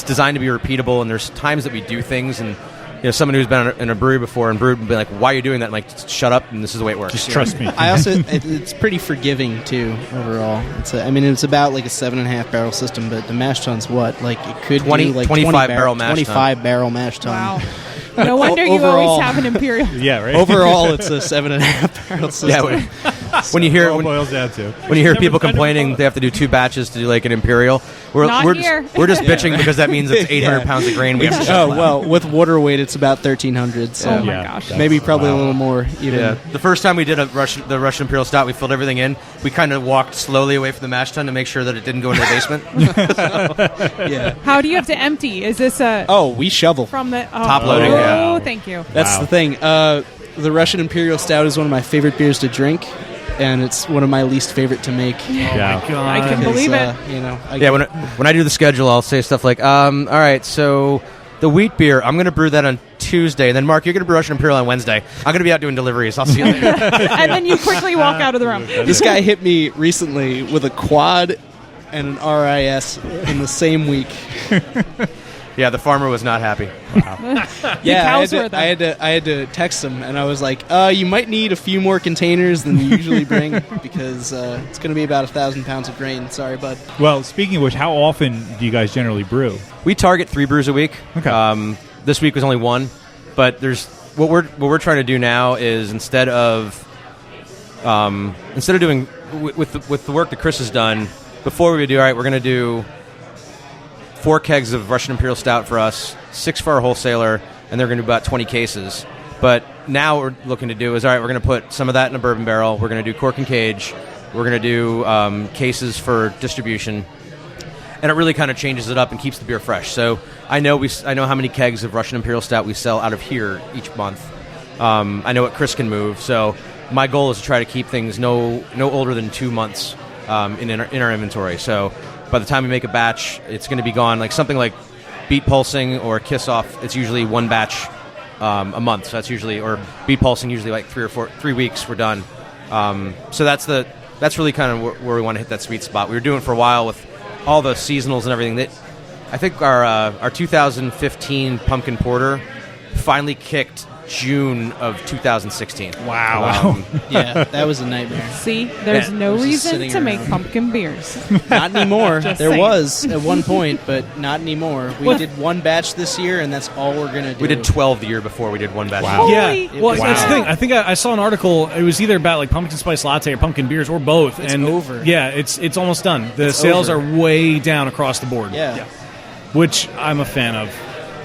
designed to be repeatable. And there's times that we do things, and someone who's been in a brewery before and brewed would be like, "Why are you doing that?" I'm like, "Shut up!" And this is the way it works. Just trust me. I also, it's pretty forgiving too overall. It's about like a 7.5 barrel system, but the mash tun's what? Like it could 20 do like 25 barrel mash tun. 25 barrel mash tun. Wow. No wonder you Overall- always have an Imperial. Yeah, right. Overall, it's a 7.5 barrel system. Yeah. When you hear All boils down to. when you hear people complaining they have to do 2 batches to do like an imperial, Not we're here. we're just bitching because that means it's 800 pounds of grain. We have to shut Oh well, with water weight, it's about 1,300. So Oh my Yeah. gosh. maybe probably a little more. Even. Yeah, the first time we did the Russian Imperial Stout, we filled everything in. We kind of walked slowly away from the mash tun to make sure that it didn't go into the basement. Yeah. How do you have to empty? Is this a Oh, we shovel. from the Top loading, Oh, yeah. thank you. That's Wow. the thing. The Russian Imperial Stout is one of my favorite beers to drink, and it's one of my least favorite to make. Yeah. I can believe it. Yeah, when I do the schedule, I'll say stuff like, all right, so the wheat beer, I'm going to brew that on Tuesday, and then Mark, you're going to brew Russian Imperial on Wednesday. I'm going to be out doing deliveries. I'll see you later. And then you quickly walk out of the room. This guy hit me recently with a quad and an RIS in the same week. Yeah, the farmer was not happy. cows were I had to text him, and I was like, "You might need a few more containers than you usually bring because it's going to be about 1,000 pounds of grain. Sorry, bud." Well, speaking of which, how often do you guys generally brew? We target 3 brews a week. Okay. This week was only 1, but there's what we're trying to do now is instead of doing with the work that Chris has done before, we would do, all right, we're going to do 4 kegs of Russian Imperial Stout for us, 6 for our wholesaler, and they're going to do about 20 cases. But now what we're looking to do is, all right, we're going to put some of that in a bourbon barrel. We're going to do cork and cage. We're going to do cases for distribution. And it really kind of changes it up and keeps the beer fresh. So I know how many kegs of Russian Imperial Stout we sell out of here each month. I know what Chris can move. So my goal is to try to keep things no older than 2 months in our inventory. So by the time we make a batch, it's going to be gone. Like something like Beat Pulsing or Kiss Off, it's usually 1 batch a month. So that's usually, or Beat Pulsing, usually like 3 weeks, we're done. So that's really kind of where we want to hit that sweet spot. We were doing it for a while with all the seasonals and everything. That I think our 2015 Pumpkin Porter finally kicked June of 2016. Wow. Yeah, that was a nightmare. See, there's no Just reason sitting to make around. pumpkin beers. Not anymore. Just There saying. was at one point, but not anymore. We did 1 batch this year, and that's all we're going to do. We did 12 the year before. We did 1 batch. Wow. Yeah, Holy well, cow. that's the thing. I think I saw an article. It was either about like pumpkin spice latte or pumpkin beers or both. It's and over. Yeah, it's almost done. The It's sales over. are way down across the board. Yeah. Which I'm a fan of.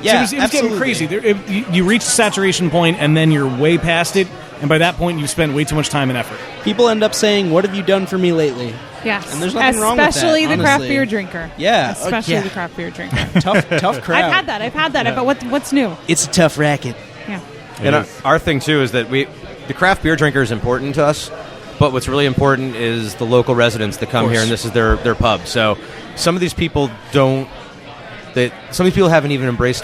Yeah, So it was getting absolutely. crazy. You reach the saturation point, and then you're way past it. And by that point, you've spent way too much time and effort. People end up saying, "What have you done for me lately?" Yes. And there's nothing wrong with that, Especially the craft honestly. beer drinker. Yeah. Especially Yeah. the craft beer drinker. Tough crowd. I've had that. But what's new? It's a tough racket. Yeah. And our thing too is that the craft beer drinker is important to us, but what's really important is the local residents that come here, and this is their pub. So some of these people haven't even embraced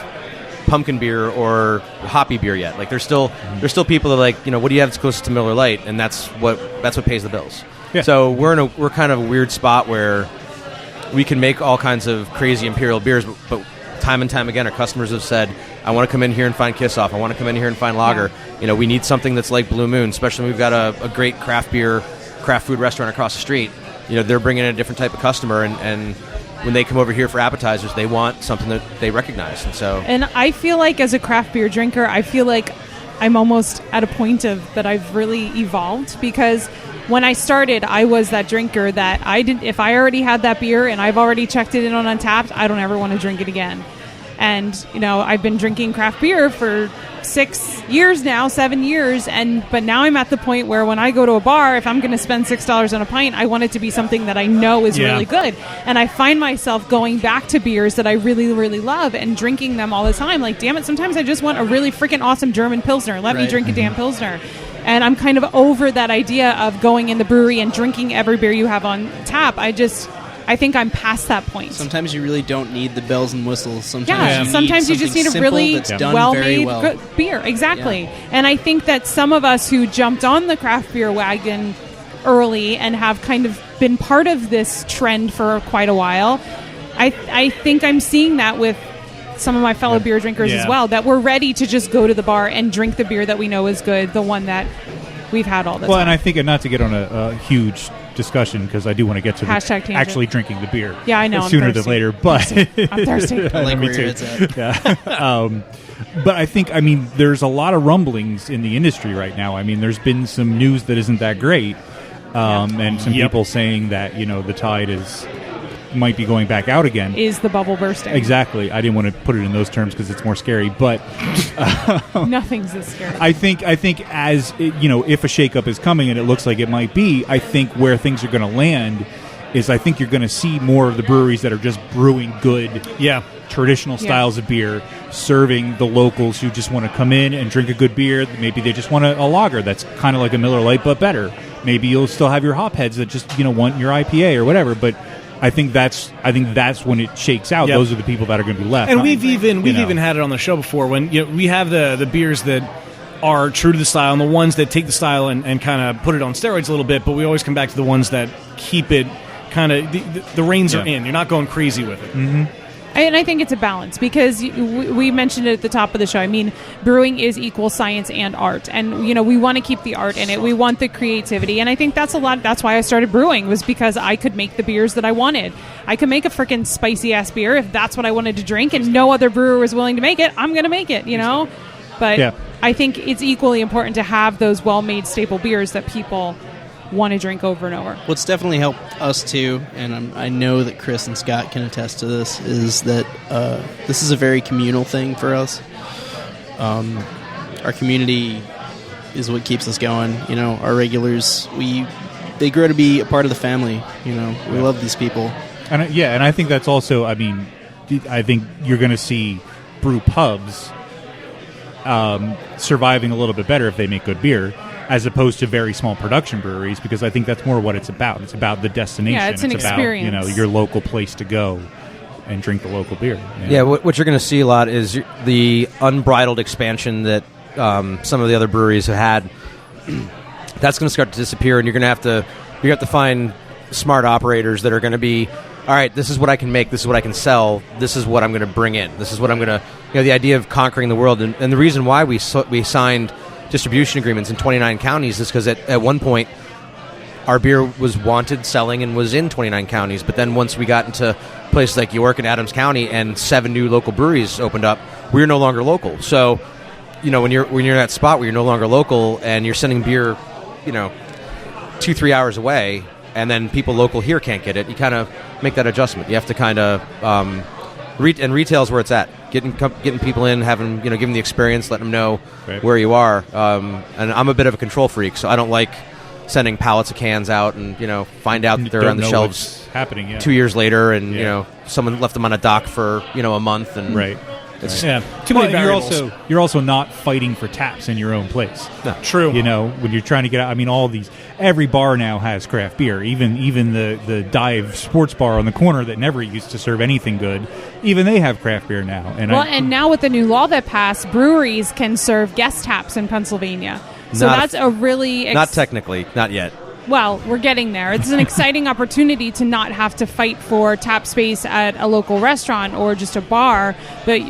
pumpkin beer or hoppy beer yet. Like there's still people that are like, what do you have that's closest to Miller Lite, and that's what pays the bills. Yeah. So we're kind of a weird spot where we can make all kinds of crazy imperial beers, but time and time again, our customers have said, I want to come in here and find Kiss Off. I want to come in here and find lager. We need something that's like Blue Moon, especially when we've got a great craft food restaurant across the street. They're bringing in a different type of customer, and when they come over here for appetizers, they want something that they recognize. And I feel like as a craft beer drinker, I feel like I'm almost at a point that I've really evolved, because when I started, I was that drinker that if I already had that beer and I've already checked it in on Untapped, I don't ever want to drink it again. And, I've been drinking craft beer for 7 years, but now I'm at the point where when I go to a bar, if I'm going to spend $6 on a pint, I want it to be something that I know is really good. And I find myself going back to beers that I really, really love and drinking them all the time. Like, damn it, sometimes I just want a really freaking awesome German Pilsner. Let me drink a damn Pilsner. And I'm kind of over that idea of going in the brewery and drinking every beer you have on tap. I think I'm past that point. Sometimes you really don't need the bells and whistles. Sometimes you just need a simple really that's done well-made very well. good beer. Exactly. Yeah. And I think that some of us who jumped on the craft beer wagon early and have kind of been part of this trend for quite a while, I think I'm seeing that with some of my fellow beer drinkers as well, that we're ready to just go to the bar and drink the beer that we know is good, the one that we've had all the time. Well, and I think, not to get on a huge discussion, because I do want to get to actually drinking the beer. Yeah, I know. Sooner than later, but I'm thirsty. I like me where too. your head's at. Yeah. But I think, there's a lot of rumblings in the industry right now. There's been some news that isn't that great, and some people saying that the tide might be going back out again. Is the bubble bursting? Exactly. I didn't want to put it in those terms because it's more scary, but nothing's this scary. I think as if a shakeup is coming, and it looks like it might be, I think where things are going to land is I think you're going to see more of the breweries that are just brewing good, traditional styles of beer, serving the locals who just want to come in and drink a good beer. Maybe they just want a lager that's kind of like a Miller Lite but better. Maybe you'll still have your hop heads that just want your IPA or whatever, but I think that's when it shakes out. Those are the people that are going to be left. And we've even had it on the show before when we have the beers that are true to the style and the ones that take the style and kind of put it on steroids a little bit, but we always come back to the ones that keep it kind of the reins are in. You're not going crazy with it. Mm-hmm. And I think it's a balance because we mentioned it at the top of the show. I mean, brewing is equal science and art. And, we want to keep the art in it. We want the creativity. And I think that's why I started brewing, was because I could make the beers that I wanted. I could make a freaking spicy-ass beer if that's what I wanted to drink, and no other brewer was willing to make it. I'm going to make it, But Yeah. I think it's equally important to have those well-made staple beers that people want to drink over and over. What's definitely helped us too, and I know that Chris and Scott can attest to this, is that this is a very communal thing for us. Our community is what keeps us going. Our regulars, they grow to be a part of the family. We love these people. And I think that's also. I mean, I think you're going to see brew pubs surviving a little bit better if they make good beer, as opposed to very small production breweries, because I think that's more what it's about. It's about the destination. Yeah, it's an experience. About, your local place to go and drink the local beer. Yeah, what you're going to see a lot is the unbridled expansion that some of the other breweries have had. That's going to start to disappear, and you're going to have to find smart operators that are going to be, all right, this is what I can make, this is what I can sell, this is what I'm going to bring in, this is what I'm going to, the idea of conquering the world. And the reason why we signed distribution agreements in 29 counties is because at one point our beer was wanted, selling, and was in 29 counties. But then once we got into places like York and Adams County and 7 new local breweries opened up, we were no longer local. So, when you're in that spot where you're no longer local and you're sending beer, 2-3 hours away, and then people local here can't get it, you kind of make that adjustment. You have to kind of and retail's where it's at. Getting people in, having give them the experience, letting them know where you are. And I'm a bit of a control freak, so I don't like sending pallets of cans out and find out that they're on the shelves happening 2 years later, and someone left them on a dock for a month, and It's too many variables. You're also not fighting for taps in your own place. No. True. When you're trying to get out. I mean, every bar now has craft beer. Even the dive sports bar on the corner that never used to serve anything good, even they have craft beer now. And now with the new law that passed, breweries can serve guest taps in Pennsylvania. So that's a really not technically, not yet. Well, we're getting there. It's an exciting opportunity to not have to fight for tap space at a local restaurant or just a bar, but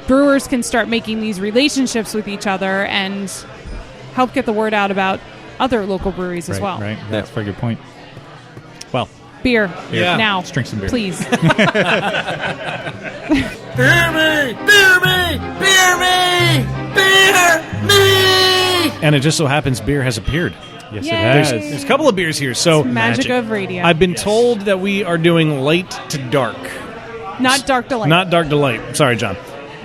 brewers can start making these relationships with each other and help get the word out about other local breweries as well. Right, that's a very good point. Well, beer. Yeah. Now. Let's drink some beer. Please. Beer me! Beer me! Beer me! Beer me! And it just so happens beer has appeared. Yes, Yay. it has. There's a couple of beers here. So Magic of radio. I've been told that we are doing light to dark. Not dark delight. Not dark to light. Sorry, John.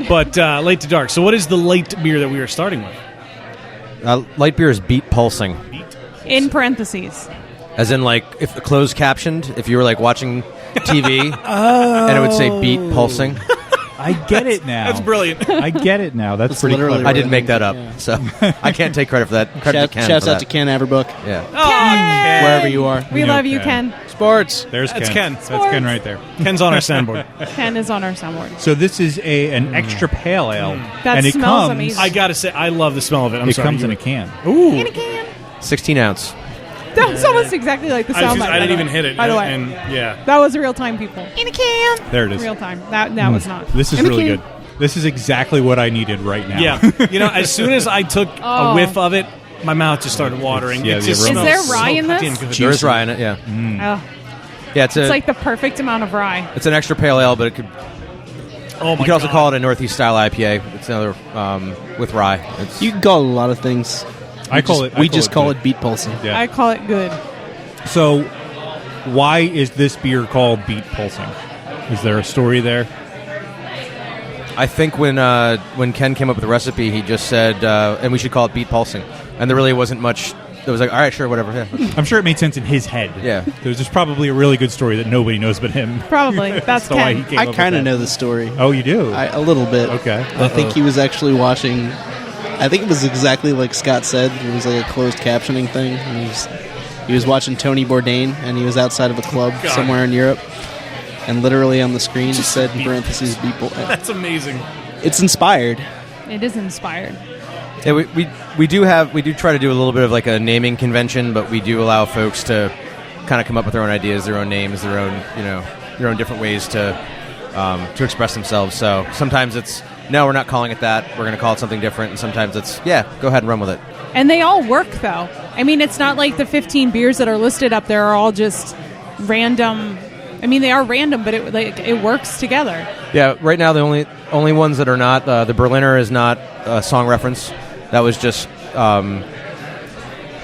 But light to dark. So what is the light beer that we are starting with? Light beer is beet pulsing. In parentheses. As in, if closed captioned, if you were watching TV, and it would say beet pulsing. I get it now. That's brilliant. I get it now. That's pretty literally clever. I didn't make that up, so I can't take credit for that. Credit to Ken Shouts for out that. to Ken Averbook, Yeah. Ken! wherever you are. We know love you, Ken. Ken. Sports. There's That's Ken. Ken. That's Ken right there. Ken's on our soundboard. Ken is on our soundboard. So this is an extra pale ale. That and it smells comes, amazing. I gotta say, I love the smell of it. I'm It sorry. comes in a can. Ooh. In a can. 16 ounce. That was almost exactly like the sound bite. I didn't even hit it. By the way. And yeah. That was real time, people. In a can. There it is. Real time. That was not. This is In a really can. good. This is exactly what I needed right now. Yeah. As soon as I took a whiff of it, my mouth just started watering. Yeah, It the just aroma. smells Is there rye so in this? goddamn good. There is rye in it, yeah. Oh, Yeah, it's it's like the perfect amount of rye. it's an extra pale ale, but it could. Oh my You could also God. call it a Northeast style IPA. It's another with rye. It's, You can call it a lot of things. I call it. We just call good. it beet pulsing. Yeah. I call it good. So, why is this beer called Beet Pulsing? Is there a story there? I think when Ken came up with the recipe, he just said, and we should call it beet pulsing. And there really wasn't much. It was like, all right, sure, whatever. Yeah. I'm sure it made sense in his head. Yeah. There's just probably a really good story that nobody knows but him. Probably. That's why he Ken. came I up with kind of that. know the story. Oh, you do? A little bit. Okay. I think he was actually watching. I think it was exactly like Scott said. It was like a closed captioning thing. And he was watching Tony Bourdain, and he was outside of a club somewhere in Europe. And literally on the screen, it said in parentheses, beet pulsing. That's amazing. It's inspired. It is inspired. Yeah, we do try to do a little bit of like a naming convention, but we do allow folks to kind of come up with their own ideas, their own names, their own different ways to to express themselves. So sometimes it's, no, we're not calling it that. We're going to call it something different. And sometimes it's, yeah, go ahead and run with it. And they all work, though. I mean, it's not like the 15 beers that are listed up there are all just random. I mean, they are random, but it works together. Yeah, right now the only ones that are not, the Berliner is not a song reference. That was just,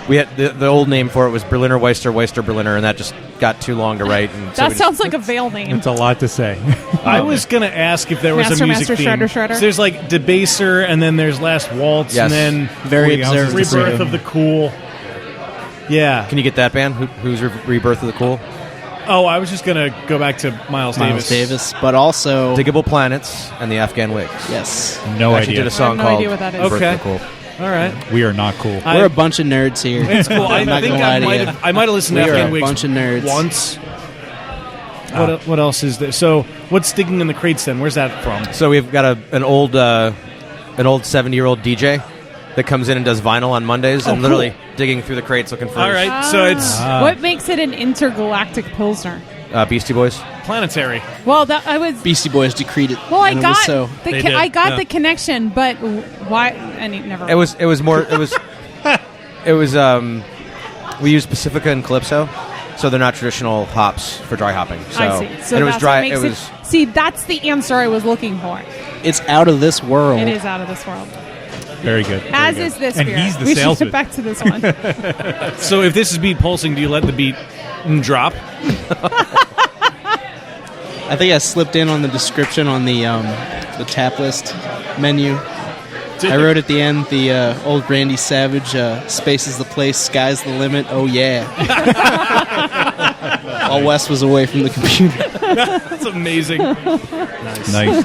we had the old name for it was Berliner Weister Berliner, and that just got too long to write. And that sounds like a veil name. It's a lot to say. I was going to ask if there was a music Master, theme. Shredder. So there's like Debaser, and then there's Last Waltz, Yes. and then Very observant. Rebirth of the Cool. Yeah. Can you get that band? Who's Rebirth of the Cool? Oh, I was just going to go back to Miles Davis, but also Diggable Planets and the Afghan Wigs. yes, No I actually idea. did a song I have no called idea what that is. Rebirth Okay. of the Cool. All right. We are not cool. we're a bunch of nerds here. It's cool. I I'm not think gonna I lie to you. might have listened We to are Afghan a Wigs bunch of nerds. once. What else is there? So what's Digging in the Crates then? Where's that from? So we've got an old 70-year-old DJ that comes in and does vinyl on Mondays and cool. literally digging through the crates looking for All right. So it's What makes it an intergalactic Pilsner? Beastie Boys. planetary. Well, that I was. Beastie Boys decreed it. Well, I and it got was so. the They did, I got yeah. the connection, but why? Never. It was more. It was. We use Pacifica and Calypso, so they're not traditional hops for dry hopping. So, I see. So and it was that's dry. What makes It was. See, that's the answer I was looking for. It's out of this world. It is out of this world. Very good. As is this And beer. he's the we salesman. should get back to this one. So if this is beat pulsing, do you let the beat drop? I think I slipped in on the description on the tap list menu. I wrote at the end the old Randy Savage, space is the place, sky's the limit, oh yeah. While Wes was away from the computer. That's amazing. Nice.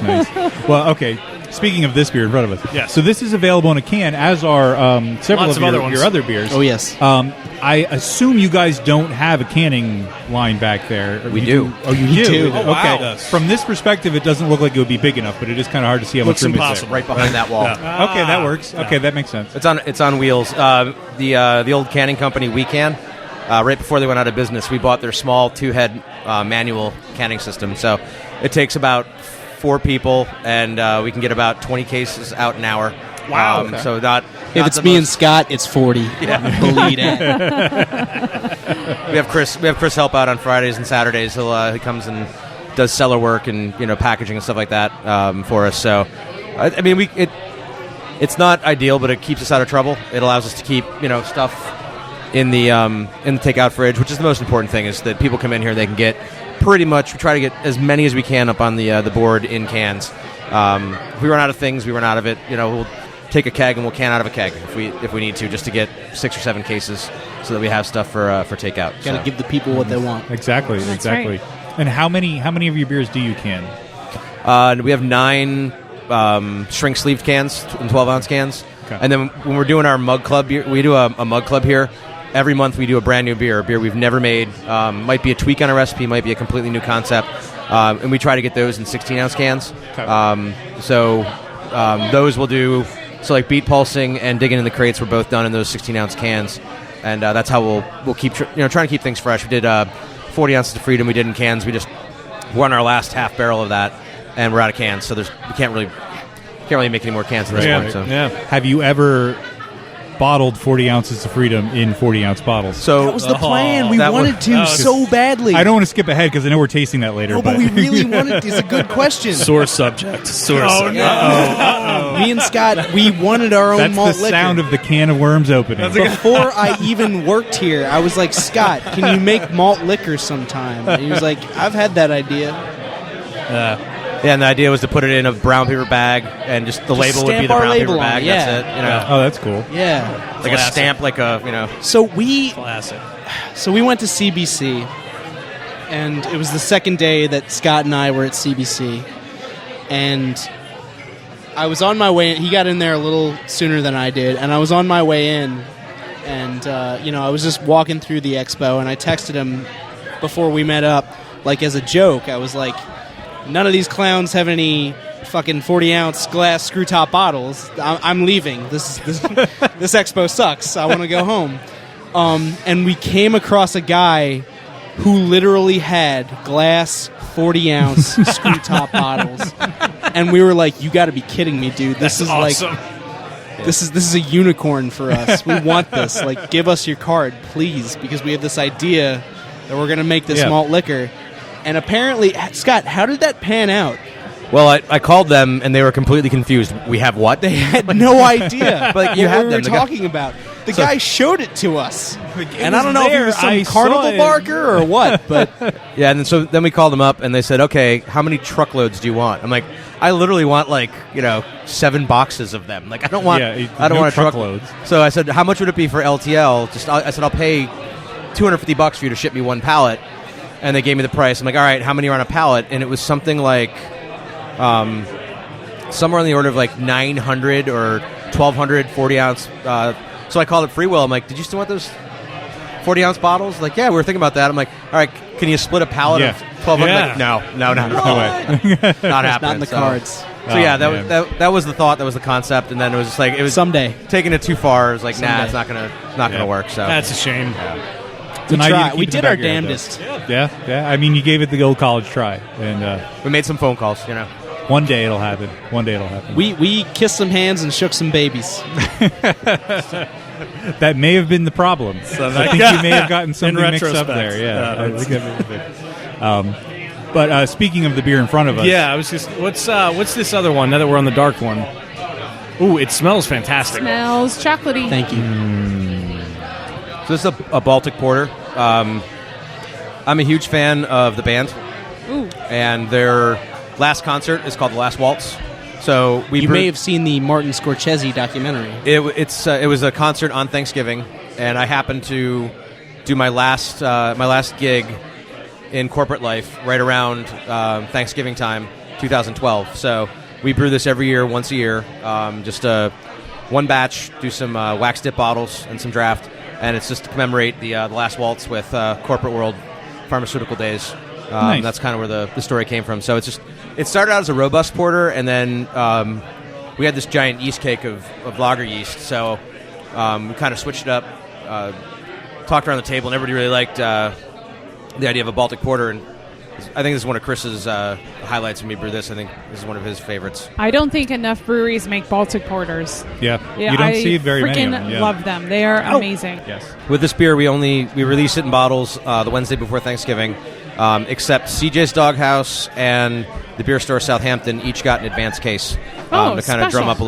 Well, okay. Speaking of this beer in front of us, Yes. So this is available in a can, as are several Lots of of other ones. your other beers. Oh, yes. I assume you guys don't have a canning line back there. We do. Oh, you do. Oh, wow. Okay. From this perspective, it doesn't look like it would be big enough, but it is kind of hard to see how Looks much room impossible. is Right behind that wall. there. Okay, that works. Okay, that makes sense. It's on wheels. The old canning company WeCan, right before they went out of business, we bought their small 2-head manual canning system. So it takes about 4 people, and we can get about 20 cases out an hour. Wow. Okay. So not If it's the me and most- Scott, it's 40. Yeah. Believe it. we have Chris help out on Fridays and Saturdays. He comes and does cellar work and packaging and stuff like that for us. So I mean it's not ideal, but it keeps us out of trouble. It allows us to keep stuff in the takeout fridge, which is the most important thing. Is that people come in here, they can get pretty much. We try to get as many as we can up on the board in cans. If we run out of things, we run out of it. We'll take a keg and we'll can out of a keg if we need to, just to get 6 or 7 cases, so that we have stuff for takeout. Got to give the people what they want. Exactly. right. And how many of your beers do you can? We have 9 shrink sleeved cans in 12-ounce cans. Okay. And then when we're doing our mug club beer, we do a mug club here. Every month we do a brand new beer, a beer we've never made. Might be a tweak on a recipe, might be a completely new concept. And we try to get those in 16-ounce cans. Okay. Those we'll do. So like Beat Pulsing and Digging in the Crates were both done in those 16-ounce cans. And that's how we'll keep trying to keep things fresh. We did 40 ounces of Freedom we did in cans. We're on our last half barrel of that, and we're out of cans. So we can't really make any more cans at this point. So. Yeah. Have you ever bottled 40 ounces of Freedom in 40-ounce bottles? So That was the plan. We that wanted was- to so badly. I don't want to skip ahead because I know we're tasting that later. No, but we really wanted. It's a good question. Sore subject. Sore subject. Me and Scott, we wanted our own That's malt the liquor. sound of the can of worms opening. Before I even worked here, I was like, Scott, can you make malt liquor sometime? And he was like, I've had that idea. Yeah, and the idea was to put it in a brown paper bag, and just the label would be stamp the our brown label paper on bag. it, yeah. That's it. Oh, that's cool. Yeah. Like a stamp, like a So we Classic. went to CBC, and it was the second day that Scott and I were at CBC, and I was on my way in. He got in there a little sooner than I did, and I was on my way in, and I was just walking through the expo, and I texted him before we met up, like as a joke. I was like, none of these clowns have any fucking 40-ounce glass screw-top bottles. I'm leaving. This expo sucks. I want to go home. And we came across a guy who literally had glass 40-ounce screw top bottles, and we were like, "You got to be kidding me, dude! This is awesome. like this is a unicorn for us. We want this. Like, give us your card, please, because we have this idea that we're gonna make this malt liquor." And apparently, Scott, how did that pan out? Well, I called them, and they were completely confused. We have what? They had no idea. But you what had we them. were talking about. The guy showed it to us, and I was don't know if there. it was some I saw carnival it. barker or what. But Yeah, and then we called them up, and they said, "Okay, how many truckloads do you want?" I'm like, "I literally want 7 boxes of them. Like, I don't want, I don't no want a truckloads. So I said, "How much would it be for LTL?" I said, "I'll pay $250 for you to ship me one pallet," and they gave me the price. I'm like, "All right, how many are on a pallet?" And it was something like, somewhere on the order of like 900 or 1,200 40-ounce. So I called it Free Will. I'm like, "Did you still want those 40-ounce bottles?" Like, "Yeah, we were thinking about that." I'm like, "All right, can you split a pallet of 1,200? Yeah. Like, no, not No way. not happening. not in the So- cards. So yeah, man. that was the thought, that was the concept, and then it was just like it was Someday. taking it too far. It was like, nah, Someday. it's not gonna work. So That's a shame. It's an idea to keep We in the did back our of your head, though. damnedest. Yeah. I mean, you gave it the old college try, and we made some phone calls. one day it'll happen. We kissed some hands and shook some babies. That may have been the problem. I think you may have gotten something mixed up retrospect. there. Yeah, I think that may have been. But speaking of the beer in front of us, Yeah, I was just. What's this other one? Now that we're on the dark one. Ooh, it smells fantastic. Smells chocolatey. Thank you. So this is a Baltic Porter. I'm a huge fan of the band, Ooh. and their last concert is called The Last Waltz. So You may have seen the Martin Scorsese documentary. It was a concert on Thanksgiving, and I happened to do my last gig in corporate life right around Thanksgiving time, 2012. So we brew this every year, once a year, just one batch, do some wax dip bottles and some draft, and it's just to commemorate the last waltz with corporate world pharmaceutical days. Nice. That's kind of where the story came from. So it started out as a robust porter, and then we had this giant yeast cake of lager yeast. So we kind of switched it up, talked around the table, and everybody really liked the idea of a Baltic Porter. And I think this is one of Chris's highlights when we brew this. I think this is one of his favorites. I don't think enough breweries make Baltic porters. Yeah, Yeah, you don't I see very many of freaking them. Yeah. love them. They are amazing. Yes. With this beer, we release it in bottles the Wednesday before Thanksgiving, except CJ's Doghouse and the beer store Southampton each got an advanced case Oh, to kind of drum special. up a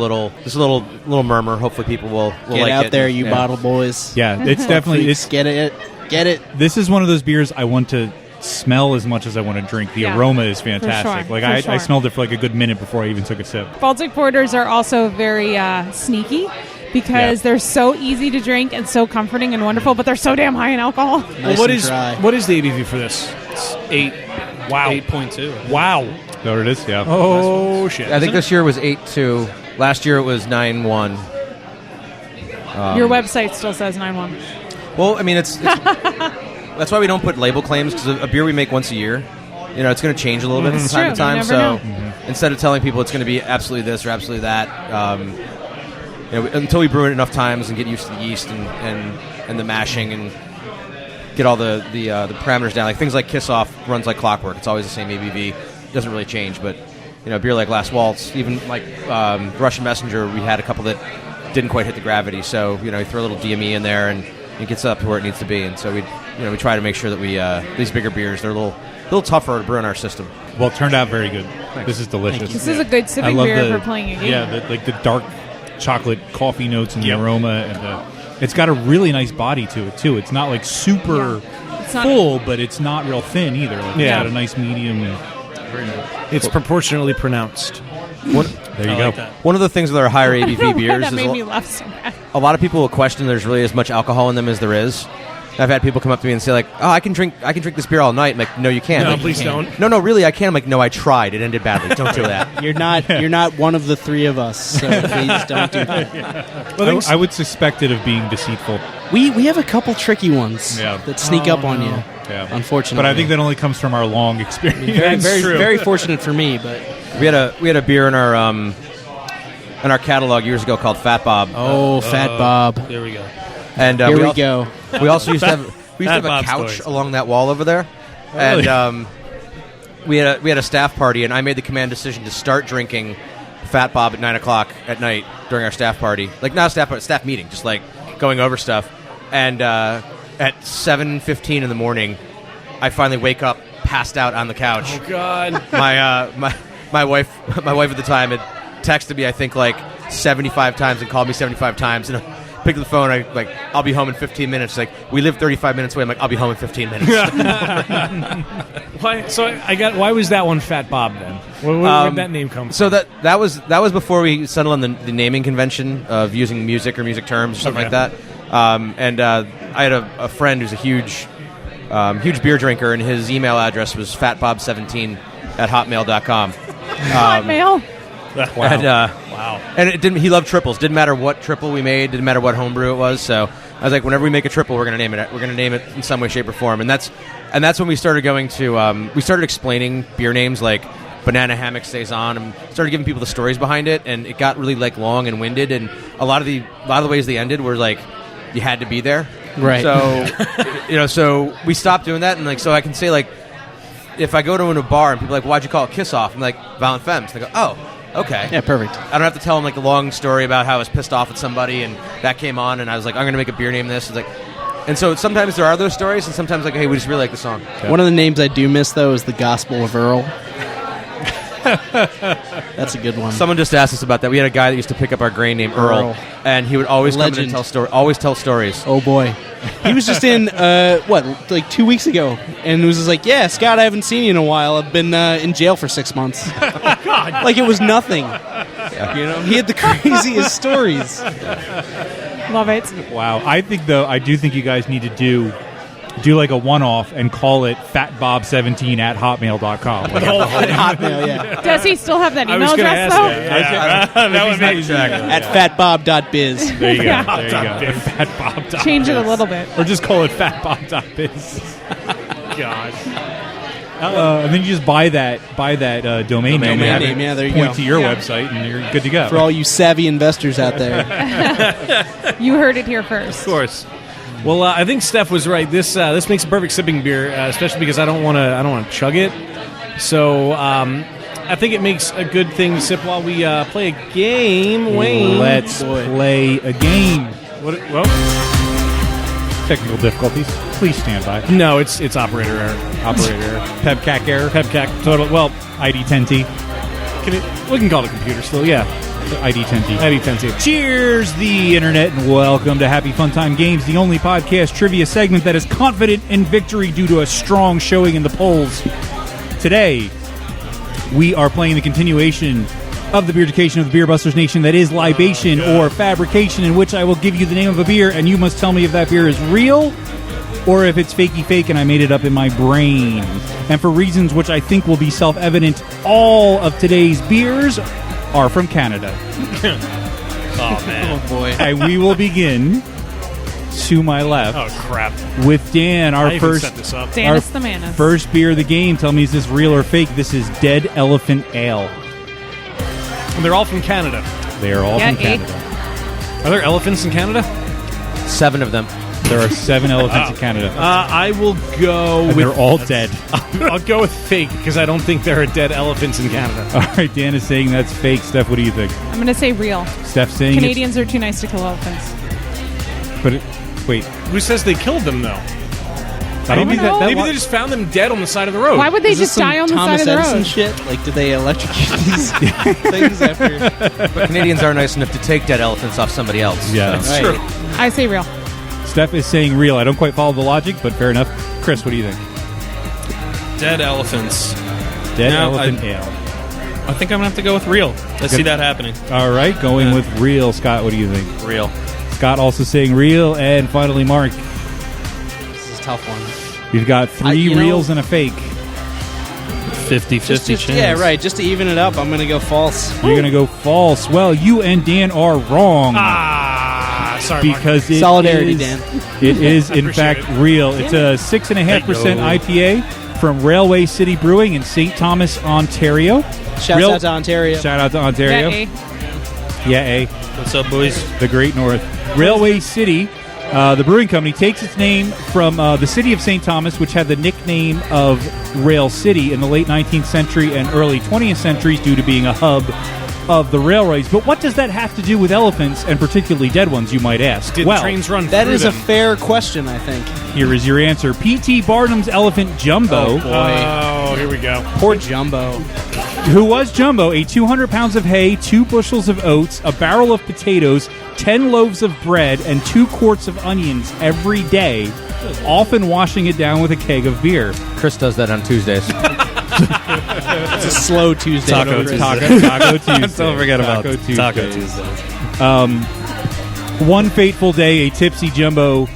little murmur. Hopefully, people will Get like out it. there, you Yeah. bottle boys. Yeah, it's definitely Freaks, get it. This is one of those beers I want to smell as much as I want to drink. The Yeah, aroma is fantastic. sure, Like for I sure. smelled it for like a good minute before I even took a sip. Baltic porters are also very sneaky because they're so easy to drink and so comforting and wonderful, but they're so damn high in alcohol. Nice what and is dry. what is the ABV for this? It's 8. Wow. 8.2. Wow. Is that what it is? Yeah. Oh shit. I think this year was 8.2. Last year it was 9.1. Your website still says 9.1. Well, I mean, it's that's why we don't put label claims, because a beer we make once a year, it's going to change a little bit from It's time true, to time. you So never instead of telling people it's going to be absolutely this or absolutely that, until we brew it enough times and get used to the yeast and the mashing and get all the parameters down, like things like Kiss Off runs like clockwork. It's always the same ABV. It doesn't really change. But a beer like Last Waltz, even like Russian Messenger, we had a couple that didn't quite hit the gravity. So you throw a little DME in there and it gets up to where it needs to be. And so we try to make sure that we these bigger beers, they're a little tougher to brew in our system. Well, it turned out very good. This is delicious. This is a good sipping beer for playing a game. Yeah, the dark chocolate coffee notes and the aroma, and it's got a really nice body to it too. It's not like super It's not- full, but it's not real thin either. Like, it's Yeah. got a nice medium. Very nice. It's proportionally pronounced. There you go. One of the things with our higher I don't ABV know why beers that is made me laugh so bad. a lot of people will question there's really as much alcohol in them as there is. I've had people come up to me and say, like, "Oh, I can drink this beer all night." I'm like, "No, you can't." No, Like, please you can't. don't. No, really, I can. I'm like, "No, I tried. It ended badly. Don't do that." You're not one of the three of us, so please don't do that. I would suspect it of being deceitful. We have a couple tricky ones Yeah. that sneak up on you. Yeah. Unfortunately, But I think that only comes from our long experience. very, very, very fortunate for me. But We had a beer in our catalog years ago called Fat Bob. Fat Bob. Here we go. And Here we also, go. We also used to have We used to have a Bob's couch stories. along that wall over there, really? and we had a staff party, and I made the command decision to start drinking Fat Bob at 9:00 at night during our staff party. Like not a staff party, staff meeting, just like going over stuff. And at 7:15 in the morning, I finally wake up, passed out on the couch. Oh God! My wife at the time had texted me, I think, like 75 times and called me 75 times, and I picked up the phone. I'll be home in 15 minutes. Like, we live 35 minutes away. I'm like, I'll be home in 15 minutes. Why? So why was that one Fat Bob then? Where did that name come from? So that was before we settled on the naming convention of using music or music terms or something Okay. like that. I had a friend who's a huge beer drinker, and his email address was fatbob17@hotmail.com. Hotmail. Wow. And it didn't. He loved triples. Didn't matter what triple we made. Didn't matter what homebrew it was. So I was like, whenever we make a triple, we're gonna name it. We're gonna name it in some way, shape, or form. And that's when we started going to. We started explaining beer names like Banana Hammock Saison, and started giving people the stories behind it. And it got really like long and winded. And a lot of the ways they ended were like you had to be there. Right. So so we stopped doing that. And like so I can say like if I go to a bar and people are like, why'd you call it Kiss Off? I'm like Violent Femmes. They go, oh. Okay. Yeah, perfect. I don't have to tell them like a long story about how I was pissed off at somebody and that came on and I was like, I'm going to make a beer name this. It's like, and so sometimes there are those stories and sometimes like, hey, we just really like the song. One of the names I do miss, though, is the Gospel of Earl. That's a good one. Someone just asked us about that. We had a guy that used to pick up our grain named Earl. And he would always come in and always tell stories. Oh, boy. He was just in, 2 weeks ago, and was just like, yeah, Scott, I haven't seen you in a while. I've been in jail for 6 months. Oh, God. Like it was nothing. Yeah. You know, he had the craziest stories. Love it. Wow. I do think you guys need to do like a one-off and call it fatbob17@hotmail.com. Like, Hotmail, yeah. Does he still have that I email was gonna address, ask though? that. That would make At fatbob.biz. There you go. Yeah. There you go. Fatbob. Change it a little bit. Or just call it fatbob.biz. Gosh. And then you just buy that domain name. Domain and have name, it yeah, there you point go. to your Yeah. website, and you're good to go. For all you savvy investors out there. You heard it here first. Of course. Well, I think Steph was right. This makes a perfect sipping beer, especially because I don't want to chug it. So I think it makes a good thing to sip while we play a game. Wayne, Let's play a game. Well, Technical difficulties. Please stand by. no, it's operator error. Operator error. Pebcac error. Pepcac total. Well, ID 10T. we can call it a computer still. Yeah, ID 10T. ID 10T. Cheers, the internet, and welcome to Happy Fun Time Games, the only podcast trivia segment that is confident in victory due to a strong showing in the polls. Today, we are playing the continuation of the beer education of the Beer Busters Nation that is Libation or Fabrication, in which I will give you the name of a beer, and you must tell me if that beer is real or if it's fakey fake and I made it up in my brain. And for reasons which I think will be self-evident, all of today's beers are from Canada. Oh, man. Oh, boy. And we will begin to my left Oh crap! with Dan, our I even first set this up. Danis the Manus. first beer of the game. Tell me, is this real or fake? This is Dead Elephant Ale. And they're all from Canada. They are all Yeah, from Canada. Are there elephants in Canada? 7 of them. There are 7 elephants in Canada. I will go And with. they're all dead. I'll go with fake because I don't think there are dead elephants in Canada. All right, Dan is saying that's fake. Steph, what do you think? I'm going to say real. Steph's saying Canadians are too nice to kill elephants. wait. Who says they killed them though? I don't think know. Maybe they just found them dead on the side of the road. Why would they Is this just die on the Thomas side of the Edison road? shit? Like, did they electrocute these things after? But Canadians are nice enough to take dead elephants off somebody else. Yeah. so. That's true. I say real. Steph is saying real. I don't quite follow the logic, but fair enough. Chris, what do you think? Dead elephants. Dead No, Elephant Ale. I think I'm going to have to go with real. I see that happening. All right, going Yeah. with real. Scott, what do you think? Real. Scott also saying real. And finally, Mark. This is a tough one. We've got 3 you know- reals and a fake. 50-50 chance. Yeah, right. Just to even it up, I'm going to go false. You're going to go false. Well, you and Dan are wrong. Sorry, Mark. Because it Solidarity, is- Dan. It is, in Appreciate fact, it. real. It's a 6.5% IPA from Railway City Brewing in St. Thomas, Ontario. Shouts out to Ontario. Shout out to Ontario. Yeah, Yeah, What's up, boys? the Great North. Railway City The brewing company takes its name from the city of St. Thomas, which had the nickname of Rail City in the late 19th century and early 20th centuries due to being a hub of the railways. But what does that have to do with elephants, and particularly dead ones, you might ask? Did trains run That through is them? a fair question, I think. Here is your answer. P.T. Barnum's elephant Jumbo, Oh, here we go. Poor Jumbo. who was Jumbo, ate 200 pounds of hay, 2 bushels of oats, a barrel of potatoes, 10 loaves of bread, and 2 quarts of onions every day, often washing it down with a keg of beer. Chris does that on Tuesdays. It's a slow Tuesday. Taco Chris. Taco Tuesday. Don't forget about Taco Taco Tuesdays. One fateful day, a tipsy Jumbo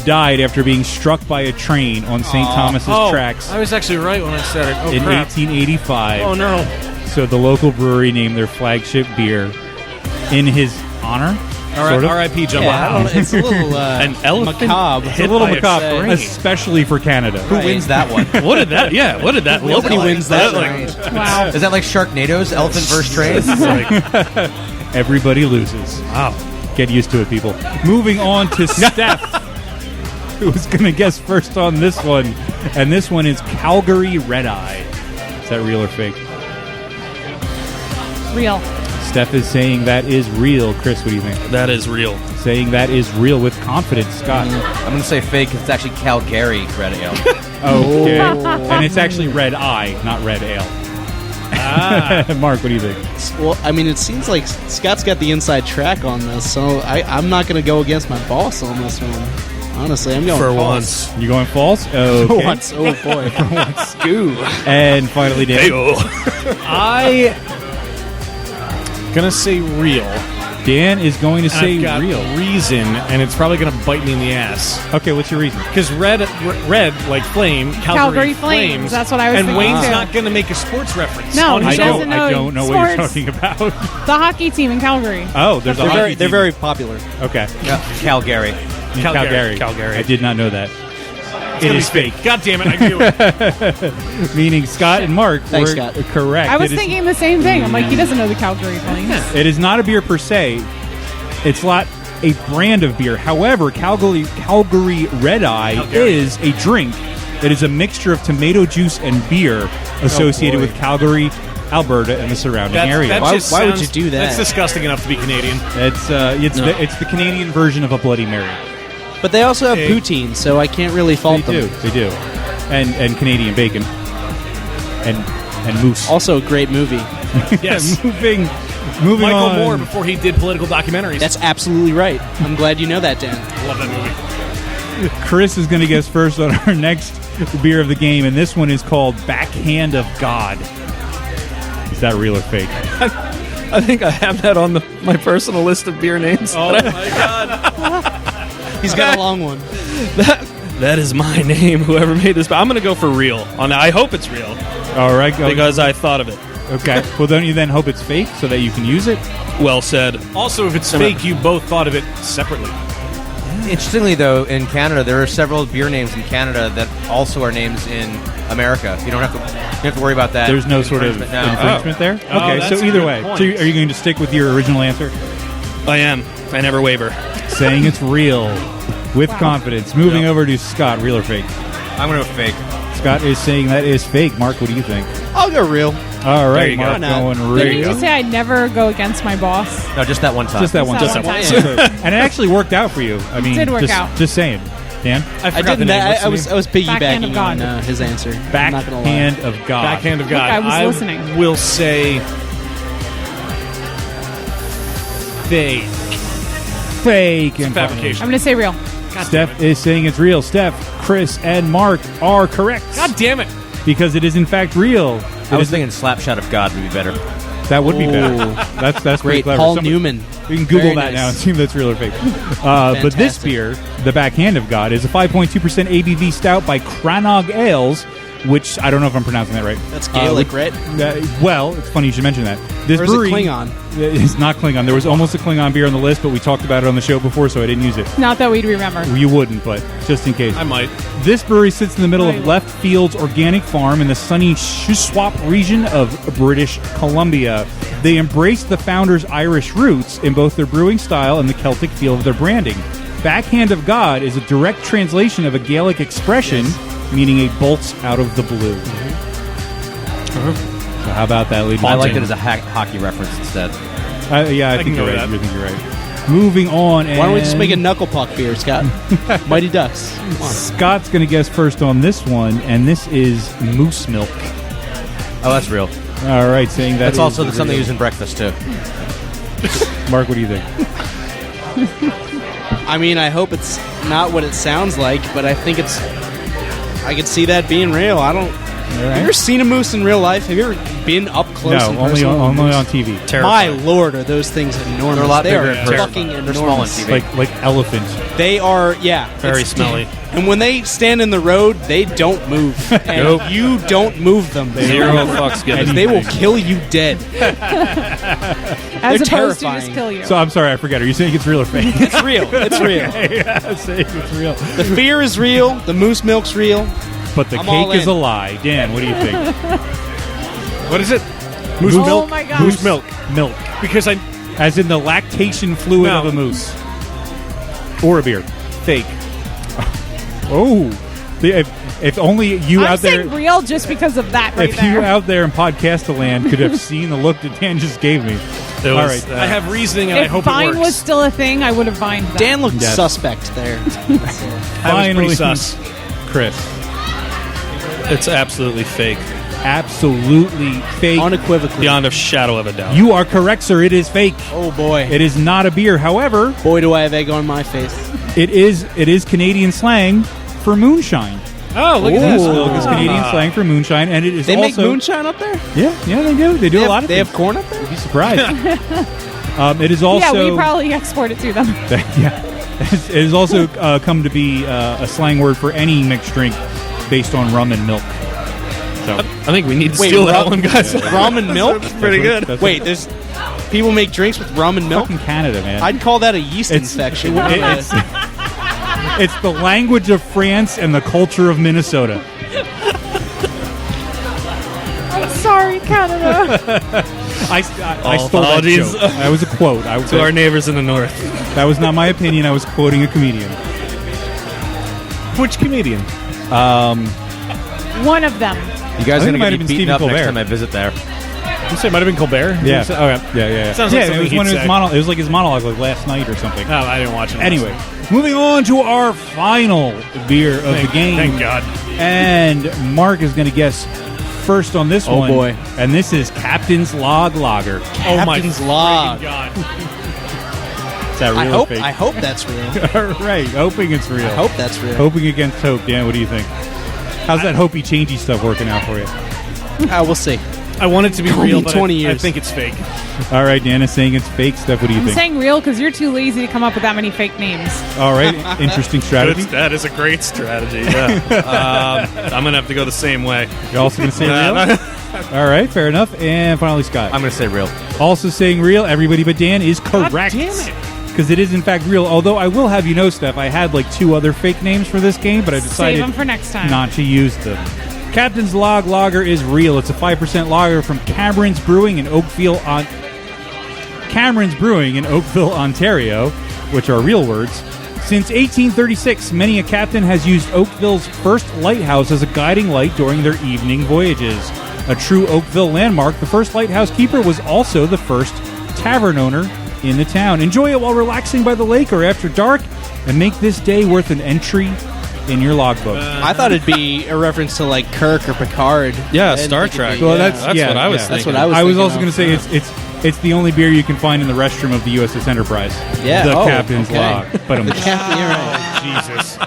died after being struck by a train on St. Thomas's tracks I was actually right when I said it. Oh, in crap. 1885. Oh, no. So the local brewery named their flagship beer in his honor. Sort of. R.I.P. Jumbo. Yeah, I don't know. It's a little An elephant macabre. It's a little by a macabre, train. especially for Canada. Who wins that one? What did that? Yeah, what did that? Nobody look like? wins that. Like, Wow. Is that like Sharknado's elephant versus train? Everybody loses. wow. Get used to it, people. Moving on to Steph, who's going to guess first on this one. And this one is Calgary Red Eye. Is that real or fake? Real. Steph is saying that is real. Chris, what do you think? That is real. Saying that is real with confidence. Scott. I'm going to say fake 'cause it's actually Calgary Red Ale. Okay. And it's actually Red Eye, not Red Ale. Mark, what do you think? Well, I mean, it seems like Scott's got the inside track on this, so I'm not going to go against my boss on this one. Honestly, I'm going For false. once. You going false? Okay. Once. Oh, boy. Scoo. And finally, Dan. I gonna say real. Dan is going to say I've got real. reason, and it's probably gonna bite me in the ass. Okay, what's your reason? Because red like flame, Calgary Flames. That's what I was and thinking, Wayne's too. not gonna make a sports reference. No, on he his doesn't own. know I don't know what you're sports. talking about. The hockey team in Calgary. Oh, there's a hockey They're team. very popular. Okay. Calgary. Calgary. I did not know that. It is fake. God damn it! I knew it. Meaning Scott and Mark Thanks, were Scott. correct. I was It is- thinking the same thing. I'm like, he doesn't know the Calgary Flames. it is not a beer per se. It's not a brand of beer. However, Calgary Red Eye is a drink that is a mixture of tomato juice and beer associated with Calgary, Alberta, and the surrounding area. That Why- just why would sounds- you do that? That's disgusting enough to be Canadian. It's the Canadian version of a Bloody Mary. But they also have poutine, so I can't really fault them. They do, and Canadian bacon, and moose. Also, a great movie. Yes. moving Michael on. Moore before he did political documentaries. That's absolutely right. I'm glad you know that, Dan. Love that movie. Chris is going to guess first on our next beer of the game, and this one is called Backhand of God. Is that real or fake? I think I have that on my personal list of beer names. Oh my god. He's got a long one. That is my name. Whoever made this, but I'm going to go for real. I hope it's real All right, go. because I thought of it. Okay. Well, don't you then hope it's fake so that you can use it? Well said. Also, if it's fake, you both thought of it separately. Interestingly, though, in Canada, there are several beer names in Canada that also are names in America. You don't have to worry about that. There's no sort of infringement. No. infringement there? Oh, Okay, that's so a either good way. point. So are you going to stick with your original answer? I am. I never waver. Saying it's real with confidence. Moving over to Scott, real or fake? I'm going to go fake. Scott is saying that is fake. Mark, what do you think? I'll go real. All right, you go. Mark Why not? going Didn't you real. just say I'd never go against my boss? No, just that one time. Just that one. Just Just that that one one. And it actually worked out for you. I mean, did work just, out. Just saying. Dan? I forgot the didn't. name. I What's the was Backhand of piggybacking God. on his answer. I'm not gonna lie. Backhand of God. Backhand of God. I was listening. will say fake. Fake. And Fabrication. I'm going to say real. Steph is saying it's real. Steph, Chris, and Mark are correct. God damn it. Because it is in fact real. I was thinking Slapshot of God would be better. That would be better. Ooh. That's pretty Great. clever. Paul Somebody- Newman. You can Google Very that nice. now and see if that's real or fake. But this Fantastic. beer, the Backhand of God, is a 5.2% ABV stout by Crannog Ales, which I don't know if I'm pronouncing that right. That's Gaelic, right? Well, it's funny you should mention that. This Or is it brewery, Klingon? It's not Klingon. There was almost a Klingon beer on the list, but we talked about it on the show before, so I didn't use it. Not that we'd remember. You wouldn't, but just in case. I might. This brewery sits in the middle of Right. Left Field's organic farm in the sunny Shuswap region of British Columbia. They embrace the founders' Irish roots in both their brewing style and the Celtic feel of their branding. Backhand of God is a direct translation of a Gaelic expression meaning a bolts out of the blue. So how about that, ladies? I liked it as a hockey reference instead. I think you're right. I think you're right. Moving on. Why don't we just make a knuckle puck beer, Scott? Mighty Ducks. Come on. Scott's going to guess first on this one, and this is moose milk. Oh, that's real. All right, saying that. That's also real. something used in breakfast too. Mark, what do you think? I mean, I hope it's not what it sounds like, but I think I could see that being real. I don't. Have you ever seen a moose in real life? Have you ever been up close? No, and only personal with a on moose? TV. My lord, are those things enormous? They're a lot They bigger are in person. fucking They're enormous. small on TV. Like elephants. They are, Very it's- smelly. And when they stand in the road, they don't move. And Nope. you don't move them. Zero fucks given. And they will kill you dead. As opposed to terrifying. just kill you. So I'm sorry, I forget. Are you saying it's real or fake? It's real. It's real. Yeah, saying it's real. The fear is real. The moose milk's real. But the I'm all cake is in. a lie. Dan, what do you think? What is it? Moose Oh milk. my gosh. Moose milk. Milk. Because I As in the lactation fluid No. of a moose. Or a beer. fake. Oh. If only you I'm out there... saying real just because of that right If there. you out there in podcast land could have seen the look that Dan just gave me. It All was, right. I have reasoning, and I if hope Vine it works. was still a thing, I would have vined that. Dan looked Yes. suspect there. I was pretty sus. Chris. it's absolutely fake. Absolutely fake. Unequivocally. Beyond a shadow of a doubt. You are correct, sir. It is fake. Oh, boy. It is not a beer. However, Boy, do I have egg on my face. it is Canadian slang for moonshine. Oh, look at Moose this. milk is Canadian slang for moonshine, and it is They also make moonshine up there? Yeah, they do. They do a lot of They things. have corn up there? You'd be surprised. It is also yeah, we probably export it to them. yeah. It has also come to be a slang word for any mixed drink based on rum and milk. So I think we need to Wait, steal that rum- one, guys. Rum and milk? Pretty good. that's Wait, there's people make drinks with rum and milk? fucking Canada, man. I'd call that a yeast infection. It's the language of France and the culture of Minnesota. I'm sorry, Canada. I All stole that apologies. joke. That was a quote. To our neighbors in the north. That was not my opinion. I was quoting a comedian. Which comedian? One of them. You guys I are think it going might to have be been beaten Stephen up next Colbert. time I visit there. You said it might have been Colbert. Yeah. Okay. Yeah. Sounds like it something was he'd one of his say. It was like his monologue like last night or something. Oh, I didn't watch it. Anyway, moving on to our final beer of the game. Thank God. And Mark is going to guess first on this one. Oh, boy. And this is Captain's Log Lager. Captain's Log. God. Is that real or fake? I hope that's real. All right, hoping it's real. I hope that's real. Hoping against hope. Dan, what do you think? How's that hopey changey stuff working out for you? We'll see. I want it to be Only real, but 20 I years. think it's fake. All right, Dan is saying it's fake. Steph, what do you I'm think? saying real because you're too lazy to come up with that many fake names. All right, interesting strategy. That is a great strategy. Yeah. I'm going to have to go the same way. You're also going to say real? All right, fair enough. And finally, Scott. I'm going to say real. Also saying real. Everybody but Dan is correct. Because it is, in fact, real. Although I will have you know, Steph, I had like 2 other fake names for this game, but I Save decided them for next time. not to use them. Captain's Log Lager is real. It's a 5% lager from Cameron's Brewing in Oakville, Ontario, which are real words. Since 1836, many a captain has used Oakville's first lighthouse as a guiding light during their evening voyages. A true Oakville landmark, the first lighthouse keeper was also the first tavern owner in the town. Enjoy it while relaxing by the lake or after dark, and make this day worth an entry in your logbook. I thought it'd be a reference to like Kirk or Picard. Yeah, I didn't Star think it'd Trek. be- Well, yeah. that's That's what I was That's thinking. what I was I was thinking also of. going to say it's the only beer you can find in the restroom of the USS Enterprise. Yeah. The Oh, Captain's okay. Log. But I'm Captain, you're right. Jesus.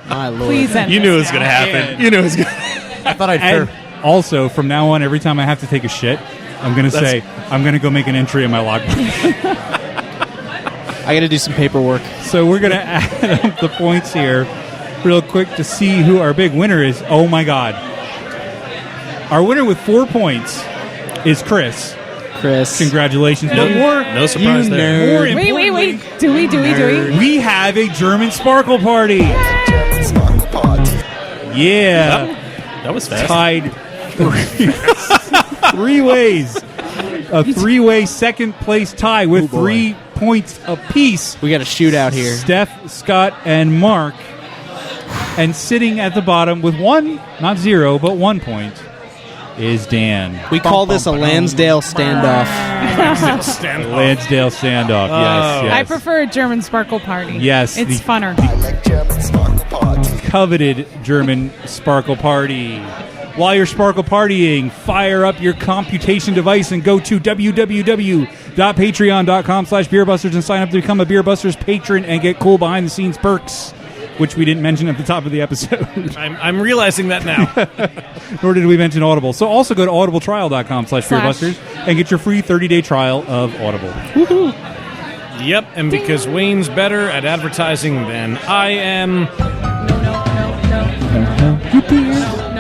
My lord. Please end You knew it this was going to now. happen. You knew it was going to I thought I'd and also from now on, every time I have to take a shit, I'm going to say I'm going to go make an entry in my logbook. I got to do some paperwork. So we're going to add up the points here real quick to see who our big winner is. Oh my God! Our winner with 4 points is Chris. Chris. Congratulations! But No surprise there. more Wait. importantly, Do we? we have a German Sparkle Party. Yeah. That was fast. Tied 3 ways. a three-way second place tie with 3 points apiece. We got a shootout here. Steph, Scott, and Mark. And sitting at the bottom with 1, not 0, but 1 point, is Dan. We call this a Lansdale standoff. Lansdale standoff, yes. I prefer a German Sparkle Party. Yes, It's funner. Coveted German Sparkle Party. While you're Sparkle Partying, fire up your computation device and go to www.patreon.com/beerbusters and sign up to become a Beer Busters patron and get cool behind-the-scenes perks, which we didn't mention at the top of the episode. I'm realizing that now. Nor did we mention Audible. So also go to audibletrial.com/beerbusters and get your free 30-day trial of Audible. Woohoo! Yep, and because Wayne's better at advertising than I am.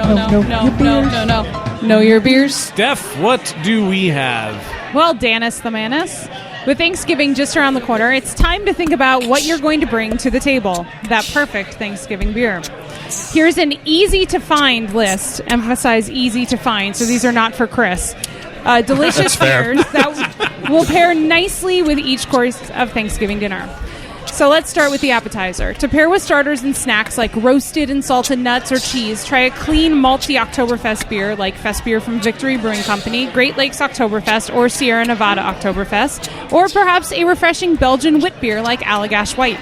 No. Know your beers. Steph, what do we have? Well, Danis the Manis, with Thanksgiving just around the corner, it's time to think about what you're going to bring to the table. That perfect Thanksgiving beer. Here's an easy-to-find list. Emphasize easy to find, so these are not for Chris. Delicious beers that will pair nicely with each course of Thanksgiving dinner. So let's start with the appetizer. To pair with starters and snacks like roasted and salted nuts or cheese, try a clean malty Oktoberfest beer like Fest Beer from Victory Brewing Company, Great Lakes Oktoberfest, or Sierra Nevada Oktoberfest, or perhaps a refreshing Belgian wit beer like Allagash White.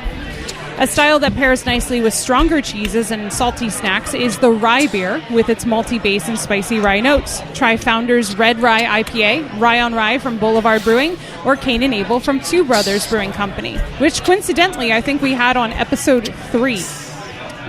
A style that pairs nicely with stronger cheeses and salty snacks is the rye beer with its malty base and spicy rye notes. Try Founders Red Rye IPA, Rye on Rye from Boulevard Brewing, or Cain and Abel from Two Brothers Brewing Company, which coincidentally I think we had on episode 3.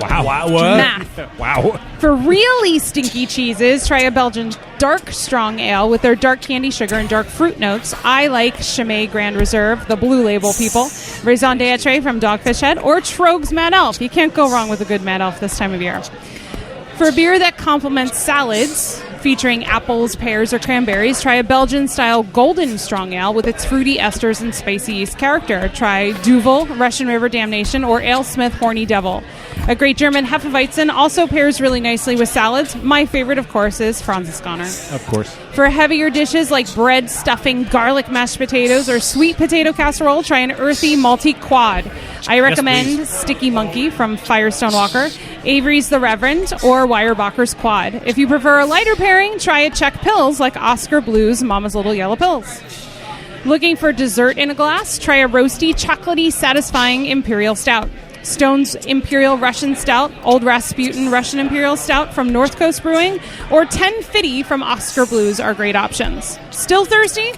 Wow. What? Math. Wow. For really stinky cheeses, try a Belgian dark strong ale with their dark candy sugar and dark fruit notes. I like Chimay Grand Reserve, the blue label people, Raison d'Etre from Dogfish Head, or Trogues Mad Elf. You can't go wrong with a good Mad Elf this time of year. For a beer that complements salads, featuring apples, pears, or cranberries, try a Belgian-style golden strong ale with its fruity esters and spicy yeast character. Try Duvel, Russian River Damnation, or Alesmith Horny Devil. A great German Hefeweizen also pairs really nicely with salads. My favorite, of course, is Franziskaner. Of course. For heavier dishes like bread, stuffing, garlic mashed potatoes, or sweet potato casserole, try an earthy, malty quad. I recommend Sticky Monkey from Firestone Walker, Avery's The Reverend, or Weyerbacher's Quad. If you prefer a lighter pairing, try a Czech Pils like Oscar Blue's Mama's Little Yellow Pills. Looking for dessert in a glass? Try a roasty, chocolatey, satisfying Imperial Stout. Stone's Imperial Russian Stout, Old Rasputin Russian Imperial Stout from North Coast Brewing, or 1050 from Oscar Blues are great options. Still thirsty?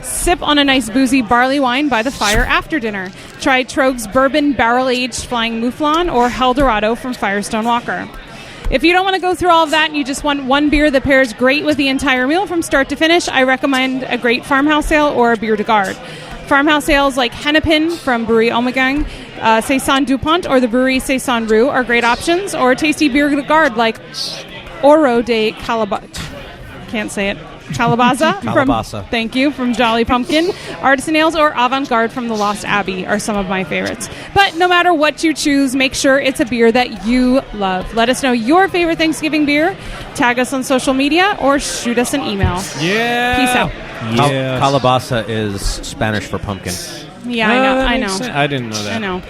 Sip on a nice boozy barley wine by the fire after dinner. Try Trogues Bourbon Barrel-Aged Flying Mouflon or Eldorado from Firestone Walker. If you don't want to go through all of that and you just want one beer that pairs great with the entire meal from start to finish, I recommend a great farmhouse ale or a bière de garde. Farmhouse ales like Hennepin from Brewery Omegang, Saison Dupont, or the Brewery Saison Roux are great options, or a tasty bière de garde like Oro de Calabaza. Thank you, from Jolly Pumpkin. Artisan ales or Avant-Garde from the Lost Abbey are some of my favorites. But no matter what you choose, make sure it's a beer that you love. Let us know your favorite Thanksgiving beer. Tag us on social media or shoot us an email. Yeah. Peace out. Yeah. Calabaza is Spanish for pumpkin. Yeah, I know. I didn't know that. I know.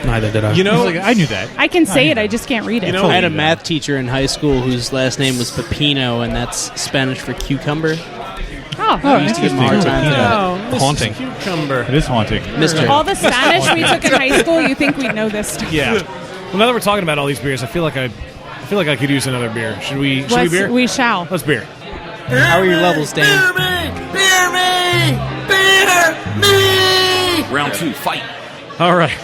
Neither did I. You know, I knew that. I can say it, I just can't read it. You know, I had a math teacher in high school whose last name was Pepino, and that's Spanish for cucumber. Oh, I used to give him a hard time for that. Haunting. Cucumber. It is haunting. Mister. all the Spanish we took in high school, you think we'd know this stuff. Yeah. Well, now that we're talking about all these beers, I feel like I could use another beer. Should we beer? We shall. Let's beer. How are your levels, Dan? Beer me! Round 2, fight. All right.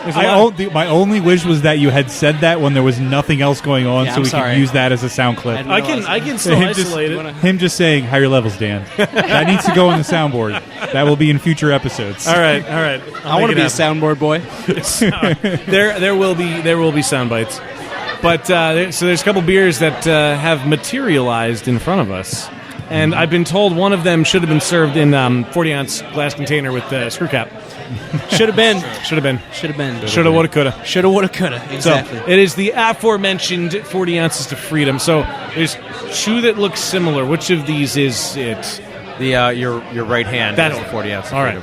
My only wish was that you had said that when there was nothing else going on, Yeah, so I'm we sorry. could use that as a sound clip. I can still Him just- isolate it. Him just saying, "Higher levels, Dan." That needs to go on the soundboard. That will be in future episodes. All right. I want to be a soundboard boy. There will be sound bites, but so there's a couple beers that have materialized in front of us, and I've been told one of them should have been served in 40-ounce glass container with screw cap. Should have been. Shoulda, woulda, coulda. Shoulda, woulda, coulda. Exactly. So it is the aforementioned 40 ounces to freedom. So there's two that look similar. Which of these is it? your right hand. That's is the 40 ounce. All right.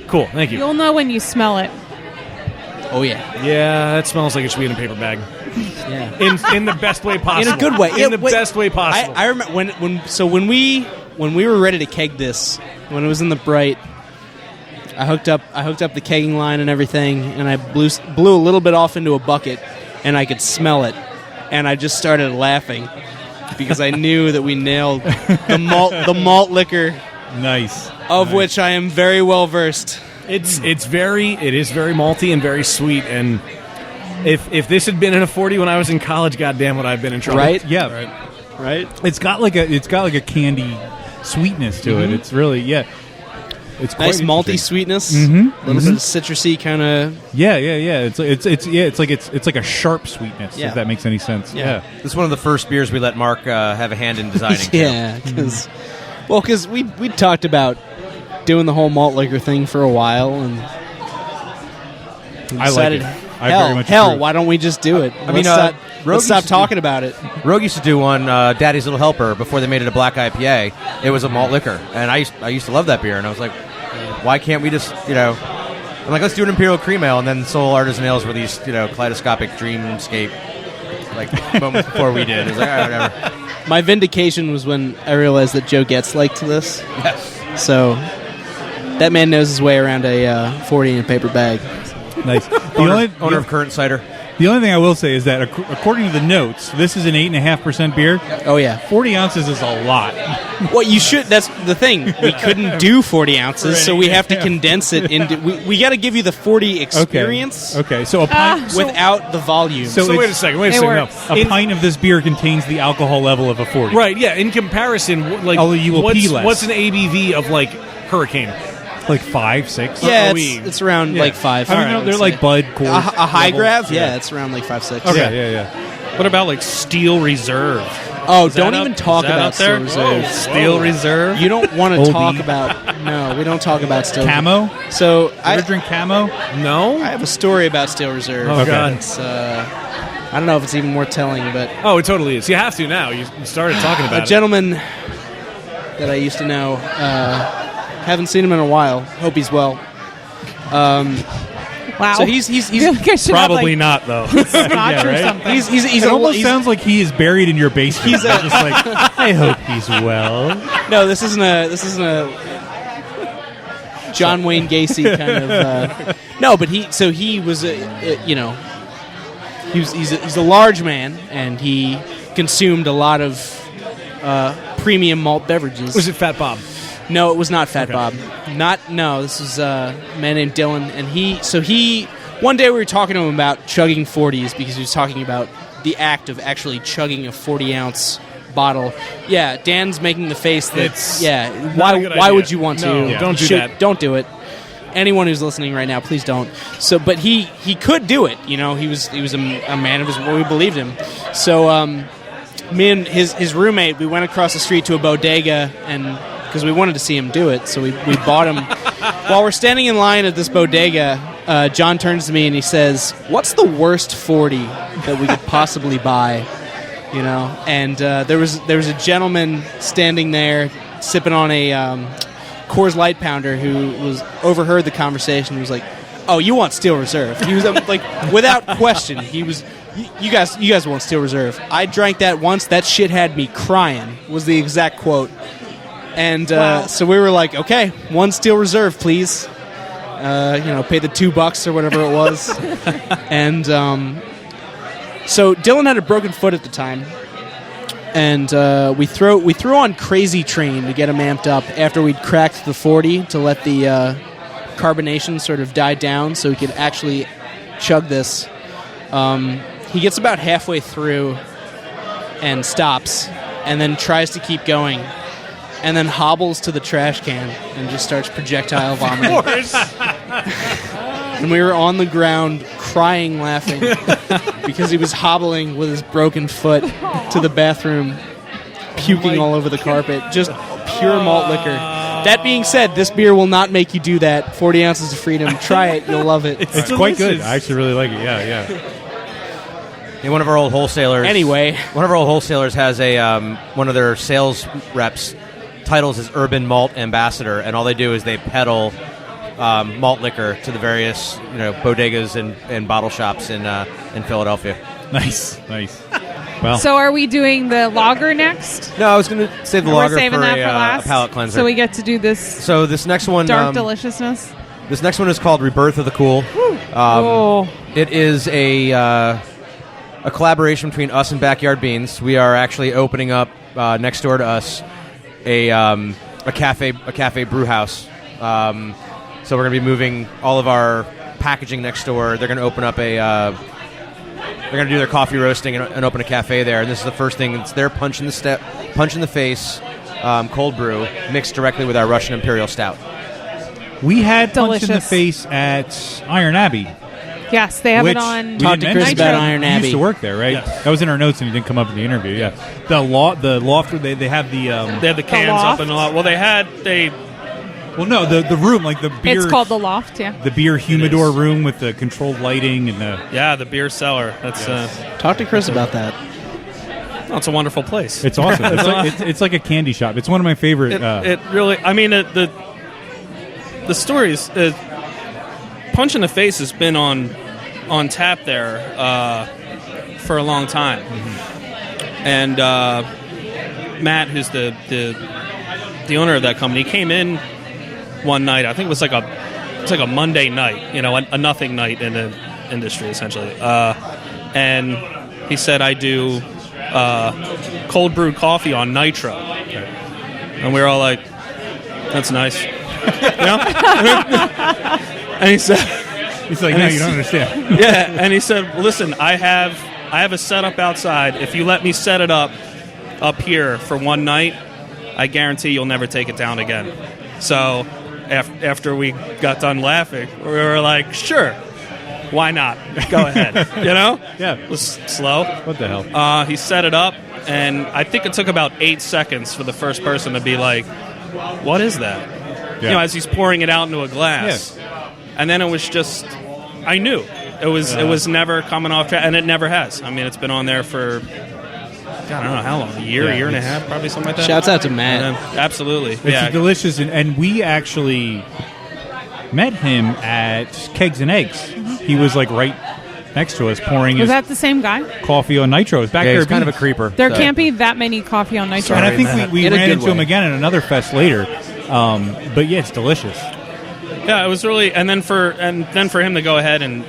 Cool. Thank you. You'll know when you smell it. Oh yeah. Yeah, that smells like it should be in a paper bag. Yeah. In the best way possible. In a good way. In the best way possible. I remember when we were ready to keg this, when it was in the Bright, I hooked up the kegging line and everything, and I blew a little bit off into a bucket, and I could smell it, and I just started laughing because I knew that we nailed the malt liquor. Nice. Of which I am very well versed. It is very malty and very sweet, and if this had been in a 40 when I was in college, goddamn would I have been in trouble. Right? Yeah. Right? It's got like a candy sweetness to it. It's really it's quite nice malty interesting. sweetness. A little bit of citrusy kind of. Yeah. It's like a sharp sweetness. Yeah. If that makes any sense. Yeah. This is one of the first beers we let Mark have a hand in designing. Yeah, because we talked about doing the whole malt liquor thing for a while, and we I like decided, it. I very much hell, approve. why don't we just do it? mean, Let's stop talking about it. Rogue used to do one, Daddy's Little Helper, before they made it a black IPA. It was a malt liquor, and I used to love that beer, and I was like, why can't we just, I'm like, let's do an Imperial Cream Ale, and then Soul Artisan Ales released, Kaleidoscopic Dreamscape, moments before we did. It was like, all right, whatever. My vindication was when I realized that Joe Getz liked this. Yes. So that man knows his way around a 40 in a paper bag. Nice. Owner of Current Cider. The only thing I will say is that according to the notes, this is an 8.5% beer. Oh yeah, 40 ounces is a lot. Well, you should. That's the thing. We couldn't do 40 ounces, so we have to condense it into. We got to give you the 40 experience. Okay. So a pint without the volume. So wait a second. It No. works. a pint of this beer contains the alcohol level of a 40. Right, yeah. In comparison, like, Although you will pee less. what's an ABV of, like, Hurricane? Like 5, 6. yeah, OE. it's around like 5. I mean, would they're say. like Bud, Coors. a high level. grav. Yeah, it's around like 5, 6. Okay. Yeah. What about like Steel Reserve? Oh, Is don't that even up- talk is that about up there? Steel Reserve. Steel Reserve. You don't want to Oldie. talk about. No, we don't talk about Steel Camo? So Ever I drink Camo? No? have a story about Steel Reserve. Oh, God. It's, I don't know if it's even worth telling, but Oh, it totally is. You have to now. You started talking about a it. gentleman that I used to know, haven't seen him in a while. Hope he's well. Wow. So he's I feel like I should have, Probably like, not, though. scotch Yeah, or right? something. he's It almost he's- sounds like he is buried in your basement. He's a- just like, I hope he's well. No, this isn't a John Wayne Gacy kind of. No, but he was he's a large man, and he consumed a lot of premium malt beverages. Was it Fat Bob? No, it was not Fat Okay. Bob. This was a man named Dylan, and he one day we were talking to him about chugging 40s because he was talking about the act of actually chugging a 40-ounce bottle. Yeah, Dan's making the face that It's yeah. not a good Why idea. would you want to? No, don't do that. Don't do it. Anyone who's listening right now, please don't. So, but he could do it. He was a man of his word. We believed him. So, me and his roommate, we went across the street to a bodega, and because we wanted to see him do it, so we bought him. While we're standing in line at this bodega, John turns to me and he says, "What's the worst 40 that we could possibly buy?" And there was a gentleman standing there sipping on a Coors Light pounder who was overheard the conversation. He was like, "Oh, you want Steel Reserve?" He was like, without question, he was. You guys want Steel Reserve? I drank that once. That shit had me crying. Was the exact quote. And so we were like, okay, one Steel Reserve, please. Pay the $2 or whatever it was. And so Dylan had a broken foot at the time, and we threw on Crazy Train to get him amped up after we'd cracked the 40 to let the carbonation sort of die down so he could actually chug this. He gets about halfway through and stops, and then tries to keep going, and then hobbles to the trash can and just starts projectile vomiting. Of course. And we were on the ground crying, laughing, because he was hobbling with his broken foot to the bathroom, puking all over the carpet. Just pure malt liquor. That being said, this beer will not make you do that. 40 ounces of freedom. Try it. You'll love it. It's quite good. I actually really like it. Yeah. One of our old wholesalers. Anyway. One of our old wholesalers has a one of their sales reps titles as Urban Malt Ambassador, and all they do is they peddle malt liquor to the various bodegas and bottle shops in Philadelphia. Nice. Well, So are we doing the lager next? No, I was going to save the We're lager saving for that for a last. palate cleanser. So we get to do this So this next one, dark deliciousness. this next one is called Rebirth of the Cool. Oh. It is a collaboration between us and Backyard Beans. We are actually opening up next door to us a cafe brew house. So we're going to be moving all of our packaging next door. They're going to open up they're going to do their coffee roasting and open a cafe there. And this is the first thing. It's their punch in the face, cold brew mixed directly with our Russian Imperial Stout. we had Punch in the Delicious. Face at Iron Abbey. Yes, they have Which it on. we Talk to didn't Chris mention. about Iron You Abbey. used to work there, right? Yes. That was in our notes, and he didn't come up in the interview. Yeah, the loft where they have the They have the cans loft? up and a lot. Well, they well, no, the room, like the beer. It's called the Loft, yeah. the beer humidor is. room with the controlled lighting and the. the beer cellar. That's Talk to Chris about that. it's a wonderful place. It's awesome. It's like a candy shop. It's one of my favorite. It really. I mean, the stories. Punch in the Face has been on tap there for a long time, and Matt, who's the owner of that company, came in one night. I think it was like a Monday night, a nothing night in the industry essentially, and he said, "I do cold brewed coffee on nitro," and we were all like, "That's nice," and he said. It's like, no, you don't understand. Yeah, and he said, "Listen, I have a setup outside. If you let me set it up here for one night, I guarantee you'll never take it down again." So after we got done laughing, we were like, "Sure, why not? Go ahead." Yeah. It was slow. What the hell? He set it up, and I think it took about 8 seconds for the first person to be like, "What is that?" Yeah. As he's pouring it out into a glass. And then it was just, I knew it was never coming off track, and it never has. I mean, it's been on there for, God, I don't know how long, a year and a half, probably something like that. Shouts out to Matt. Absolutely, It's delicious, and we actually met him at Kegs and Eggs. He was like right next to us pouring Was his that the same guy? coffee on nitro. It was back Yeah, there. he's kind of a creeper. There so. can't be that many coffee on nitro. And I think we In a ran good into him way. again at another fest later. But yeah, it's delicious. Yeah, it was really, and then for him to go ahead and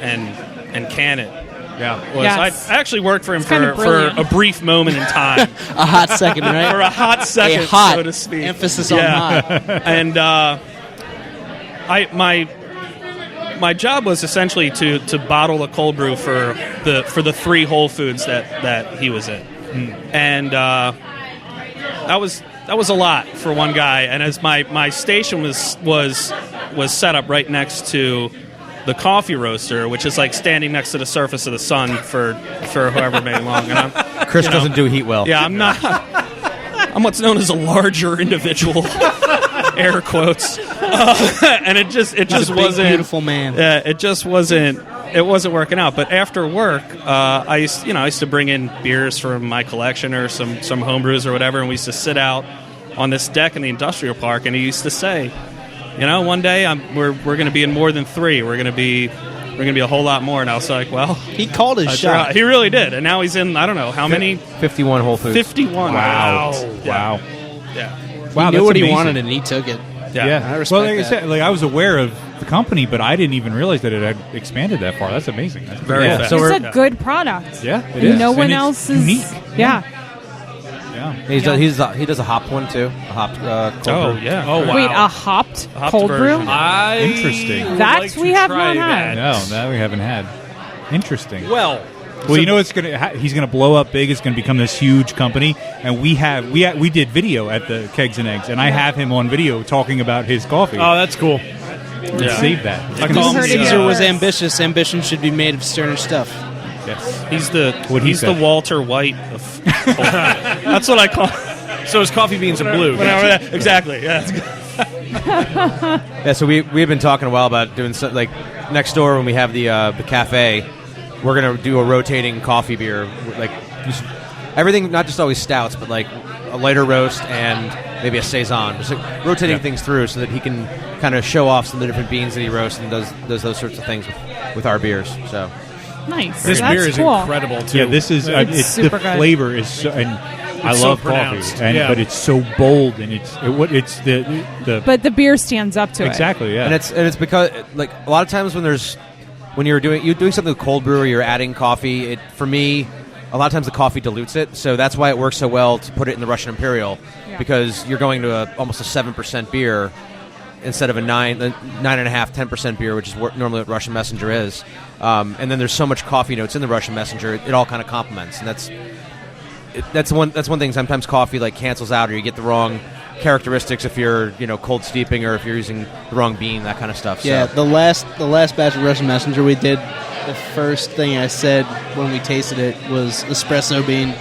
can it. Yeah. Was, Yes. I actually worked for him kinda for brilliant. a brief moment in time, A hot second, right? for a hot second, A hot, so to speak. emphasis on Yeah. hot. And my job was essentially to bottle a cold brew for the 3 Whole Foods that he was in, and that was a lot for one guy. And as my station was set up right next to the coffee roaster, which is like standing next to the surface of the sun for however many long. And Chris doesn't do heat well. I'm not. I'm what's known as a larger individual, air quotes, and it just He's a big, wasn't beautiful man. Yeah, it just wasn't. It wasn't working out. But after work, I used to bring in beers from my collection or some homebrews or whatever, and we used to sit out on this deck in the industrial park. And he used to say, one day we're going to be in more than 3. We're going to be a whole lot more. And I was like, well, He called his I shot. tried. He really did. And now he's in, I don't know how many. 51 Whole Foods. 51. Wow. Yeah. Wow. Yeah. Wow, He knew that's what he amazing. wanted and he took it. Yeah. I respect well, like I that. said, I was aware of the company, but I didn't even realize that it had expanded that far. That's amazing. That's Very yeah. fast. So It's we're- a good product. Yeah, it And is. no And one it's else is unique. Yeah. Yeah. He does a hopped one too. A hopped cold brew. yeah. Oh, wow. Wait, a hopped hopped cold brew? version. Interesting. That we have not had. No, that we haven't had. Interesting. Well, Well, you know it's he's gonna blow up big. It's gonna become this huge company, and we did video at the Kegs and Eggs, and I have him on video talking about his coffee. oh, that's cool. Let's save that. I call him heard it Caesar here was first. ambitious. Ambition should be made of sterner stuff. Yes. He's the What he he's the said. Walter White of. That's what I call. So his coffee beans are blue. Exactly. Yeah. Yeah, so we've been talking a while about doing like next door when we have the cafe, we're gonna do a rotating coffee beer, like just everything, not just always stouts, but like a lighter roast and maybe a saison, just like rotating things through so that he can kind of show off some of the different beans that he roasts and does those sorts of things with our beers. So Nice. This That's beer is cool. incredible too. Yeah, this is it's super the good. flavor is so, and I so love pronounced, coffee, yeah. but it's so bold and it's the But the beer stands up to it. exactly yeah. and it's because like a lot of times when you're doing something with cold brew or you're adding coffee, for me a lot of times the coffee dilutes it, so that's why it works so well to put it in the Russian Imperial, because you're going to almost a 7% beer instead of a 9.5, 10% beer, which is normally what Russian Messenger is. And then there's so much coffee notes in the Russian Messenger, it all kind of complements, and that's one thing. Sometimes coffee like cancels out, or you get the wrong characteristics if you're cold steeping or if you're using the wrong bean, that kind of stuff. Yeah, So. the last batch of Russian Messenger we did, the first thing I said when we tasted it was espresso bean.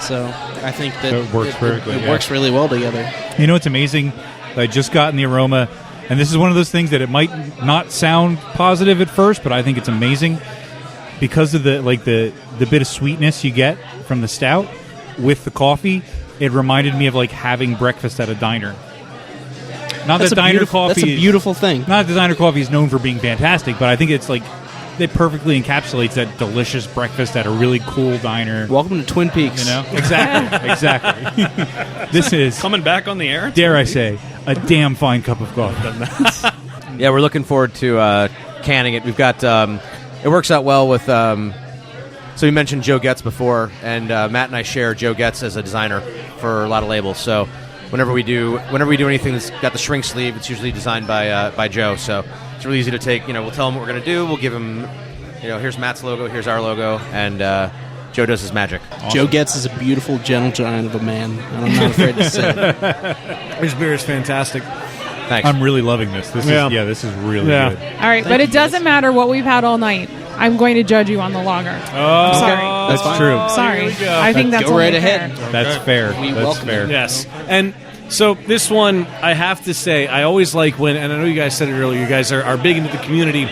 So I think that So it works perfectly, It yeah. works really well together. You know, it's amazing. I just gotten the aroma, and this is one of those things that it might not sound positive at first, but I think it's amazing because of the bit of sweetness you get from the stout with the coffee. It reminded me of like having breakfast at a diner. Not that diner coffee. That's a beautiful thing. Not that diner coffee is known for being fantastic, but I think it's like it perfectly encapsulates that delicious breakfast at a really cool diner. Welcome to Twin Peaks. Exactly. This is, Coming back on the air? dare I say, a damn fine cup of coffee. Yeah, we're looking forward to canning it. We've got it works out well with. So we mentioned Joe Getz before, and Matt and I share Joe Getz as a designer for a lot of labels. So whenever we do anything that's got the shrink sleeve, it's usually designed by Joe. So it's really easy to take. We'll tell him what we're going to do. We'll give him, here's Matt's logo, here's our logo, and Joe does his magic. Joe Getz is a beautiful, gentle giant of a man, and I'm not afraid to say it. This beer is fantastic. Thanks. I'm really loving this. This is really good. All right, but it doesn't matter what we've had all night. I'm going to judge you on the lager. Oh, sorry. That's fine. true. Sorry. here we go. I think that's Go right only ahead. fair. That's fair. We That's welcome fair. it. Yes. And so this one, I have to say, I always like when, and I know you guys said it earlier, you guys are big into the community,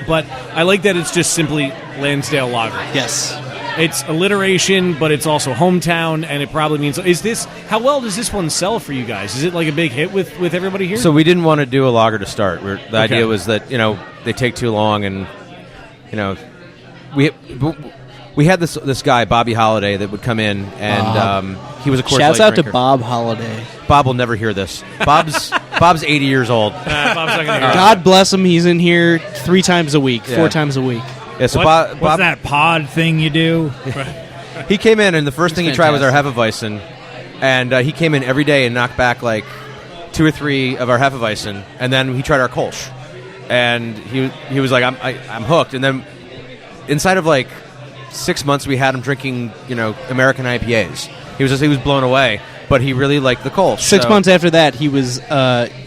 but I like that it's just simply Lansdale Lager. Yes. It's alliteration, but it's also hometown, and it probably means... How well does this one sell for you guys? Is it like a big hit with everybody here? So we didn't want to do a lager to start. The idea was that they take too long, and we had this guy Bobby Holiday that would come in, and he was a Coors Shouts Light out drinker. to Bob Holiday. Bob will never hear this. Bob's 80 years old. Bob's not gonna hear it. God bless him. He's in here 3 times a week, 4 times a week. Yeah, so What's Bob that pod thing you do? he came in, and the first thing he tried was our fantastic. Hefeweizen, and he came in every day and knocked back like 2 or 3 of our Hefeweizen, and then he tried our Kolsch, and he was like, I'm hooked. And then inside of like 6 months, we had him drinking American IPAs. He was blown away, but he really liked the Kolsch. 6 so- months after that, he was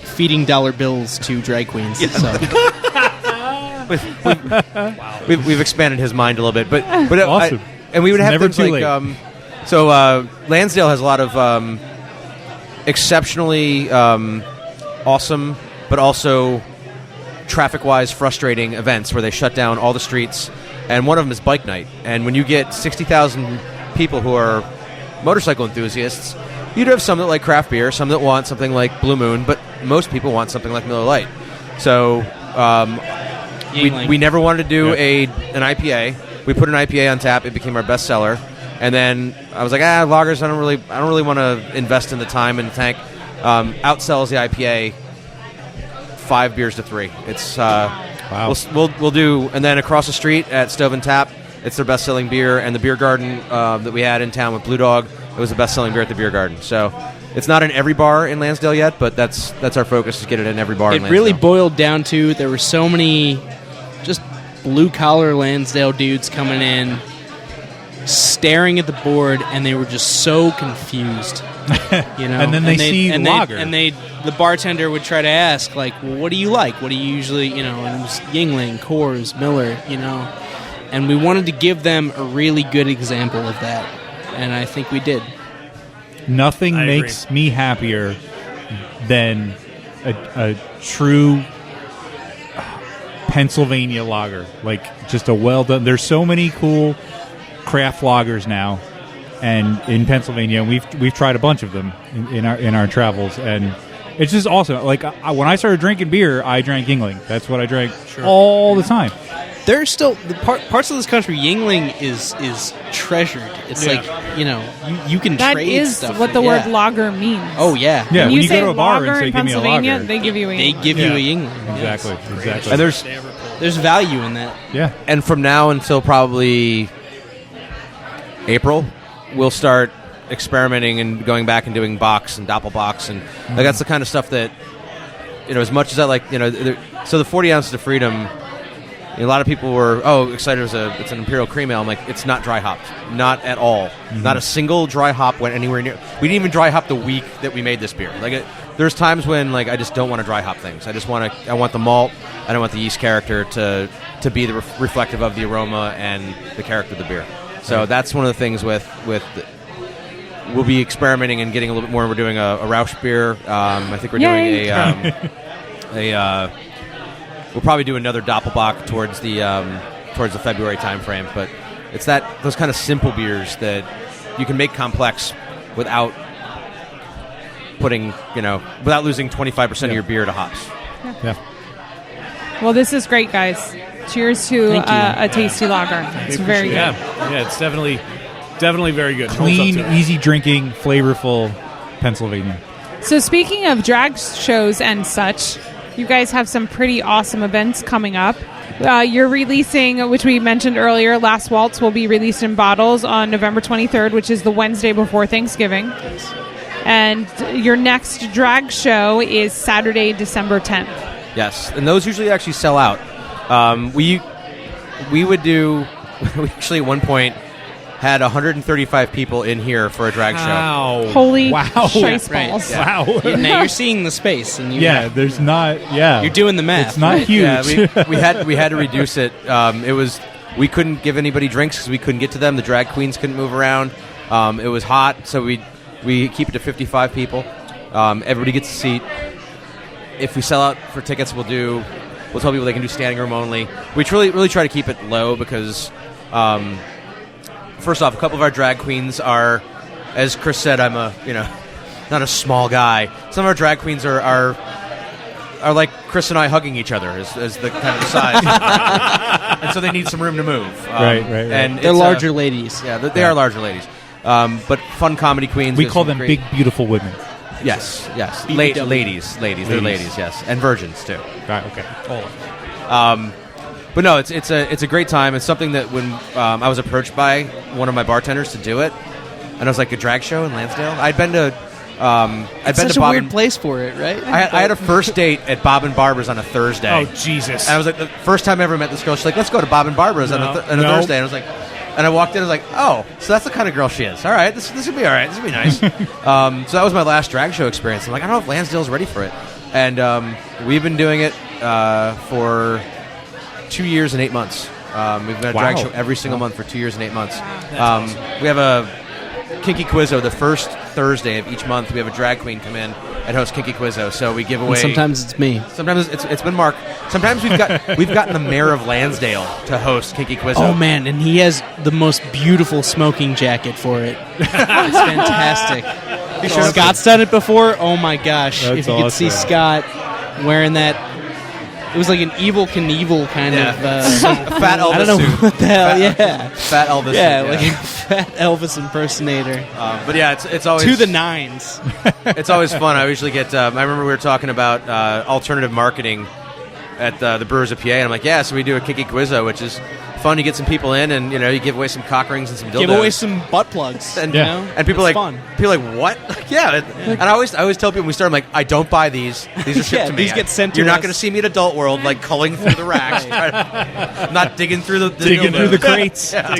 feeding dollar bills to drag queens. So. We've expanded his mind a little bit, but Awesome. and we would It's have never things too like late. Lansdale has a lot of exceptionally awesome, but also traffic-wise frustrating events where they shut down all the streets, and one of them is Bike Night. And when you get 60,000 people who are motorcycle enthusiasts, you'd have some that like craft beer, some that want something like Blue Moon, but most people want something like Miller Lite. So we never wanted to do an IPA. We put an IPA on tap. It became our best seller. And then I was like, lagers. I don't really want to invest in the time and tank. Outsells the IPA 5 beers to 3. It's Wow. We'll do. And then across the street at Stove and Tap, it's their best selling beer. And the beer garden that we had in town with Blue Dog, it was the best selling beer at the beer garden. So it's not in every bar in Lansdale yet, but that's our focus, is get it in every bar. It in Lansdale. really boiled down to there were so many just blue-collar Lansdale dudes coming in, staring at the board, and they were just so confused. And then they see lager. And the bartender would try to ask, like, well, what do you like? What do you usually, and it was Yingling, Coors, Miller, And we wanted to give them a really good example of that, and I think we did. Nothing I makes me happier than a true Pennsylvania lager. Like, just a well done. There's so many cool craft lagers now, and in Pennsylvania, we've tried a bunch of them in our travels, and it's just awesome. Like when I started drinking beer, I drank Yingling. That's what I drank all the time. There's still parts of this country. Yingling is treasured. It's like you can That trade is stuff. what the word lager means. Oh yeah, Yeah, When when you go say to a bar and lager say, in "Give me a Pennsylvania, lager," they give you a they give you a Yingling. exactly. And There's value in that. Yeah. And from now until probably April, we'll start experimenting and going back and doing box and doppelbox, and like that's the kind of stuff that as much as I like, so the 40 ounces of Freedom. A lot of people were excited. It's an Imperial Cream Ale. I'm like, it's not dry hopped, not at all. Not a single dry hop went anywhere near. We didn't even dry hop the week that we made this beer. Like, there's times when like I just don't want to dry hop things. I want the malt and I want the yeast character to be the reflective of the aroma and the character of the beer. So that's one of the things with we'll be experimenting and getting a little bit more. We're doing a Rausch beer. I think we're Yay. doing we'll probably do another Doppelbock towards the February timeframe. But it's those kind of simple beers that you can make complex without without losing 25% of your beer to hops. Yeah. Well, this is great, guys. Cheers to a tasty lager. It's very good. Yeah, it's definitely very good. Clean, Holds up to it. easy drinking, flavorful Pennsylvania. So speaking of drag shows and such, you guys have some pretty awesome events coming up. You're releasing, which we mentioned earlier, Last Waltz will be released in bottles on November 23rd, which is the Wednesday before Thanksgiving. And your next drag show is Saturday, December 10th. Yes, and those usually actually sell out. We actually at one point had 135 people in here for a drag show. Holy Wow. shice Right. balls. Wow. Now you're seeing the space, and There's not. Yeah. you're doing the math. It's not huge. Yeah, we had to reduce it. We couldn't give anybody drinks because we couldn't get to them. The drag queens couldn't move around. It was hot, so we keep it to 55 people. Everybody gets a seat. If we sell out for tickets, we'll tell people they can do standing room only. We really try to keep it low because, first off, a couple of our drag queens are, as Chris said, I'm not a small guy. Some of our drag queens are like Chris and I hugging each other as the kind of the size, and so they need some room to move. Right. And They're larger ladies. Yeah, they are larger ladies. But fun comedy queens. We There's call some them great- big, beautiful women. Yes. BBW. Ladies. They're ladies. Yes, and virgins too. Right. Okay. But no, it's a great time. It's something that when I was approached by one of my bartenders to do it, and I was like, a drag show in Lansdale. I'd been to Such a Bob weird and, place for it, right? I had a first date at Bob and Barbara's on a Thursday. Oh, Jesus. And I was like, the first time I ever met this girl, she's like, let's go to Bob and Barbara's on a Thursday. And I was like, and I walked in, I was like, oh, so that's the kind of girl she is. All right, this will be all right. This will be nice. So that was my last drag show experience. I'm like, I don't know if Lansdale's ready for it. And we've been doing it for 2 years and 8 months. We've got a drag show every single month for 2 years and 8 months. We have a Kinky Quizzo the first Thursday of each month. We have a drag queen come in and host Kinky Quizzo. So we give away. And sometimes it's me. Sometimes it's been Mark. Sometimes we've gotten the mayor of Lansdale to host Kinky Quizzo. Oh man, and he has the most beautiful smoking jacket for it. It's fantastic. Scott's done it before. Oh my gosh! That's if you could see awesome. Scott wearing that, it was like an Evil Knievel kind of. Fat Elvis I don't know suit. what the hell. Fat Elvis. Yeah, suit, like a fat Elvis impersonator. but yeah, it's always To the nines. It's always fun. I usually get. I remember we were talking about alternative marketing at the Brewers of PA, and I'm like, yeah, so we do a Kinky Quizzo, which is fun. You get some people in, and you give away some cock rings and some dildos. Give away some butt plugs. And, you know? and people It's like fun. people like what? Like, yeah, and I always tell people when we start, I'm like, I don't buy these. These are shipped Yeah, to me. these get sent to You're not us. going to see me at Adult World like culling through the racks. I'm not digging through the Digging dildos. through the crates. Yeah.